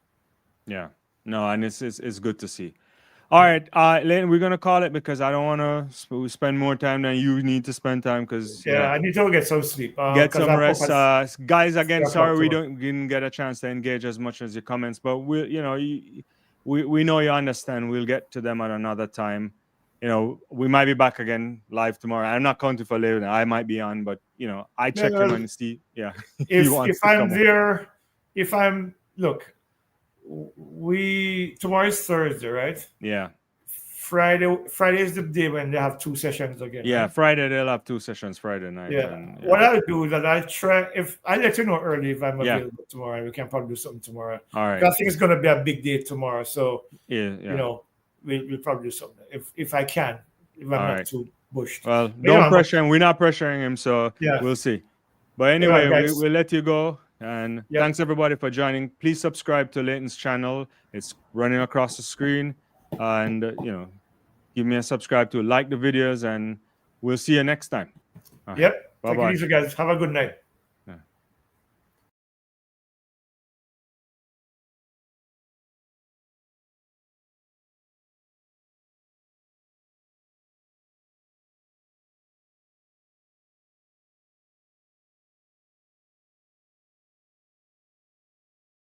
Yeah, no, and it's good to see. All right, Leighton, we're gonna call it because I don't want to spend more time than you need to spend time. Because I need to get some sleep. Get some rest, guys. Again, sorry we didn't get a chance to engage as much as your comments, but we know you understand. We'll get to them at another time. We might be back again live tomorrow. I'm not counting for Leighton. I might be on, but I check him and see. Yeah, if I'm there, tomorrow is Thursday, right? Yeah. Friday is the day when they have 2 sessions again. Yeah, right? Friday they'll have 2 sessions Friday night. Yeah. What I'll do is that I'll try, if I let you know early if I'm available tomorrow, we can probably do something tomorrow. All right. I think it's gonna be a big day tomorrow. So we'll probably do something if I can, if I'm not too bushed. Well, don't pressure him. We're not pressuring him, so we'll see. But anyway, we'll let you go. And thanks everybody for joining. Please subscribe to Leighton's channel. It's running across the screen. And give me a subscribe to like the videos, and we'll see you next time. Yep. Take it easy, guys. Have a good night.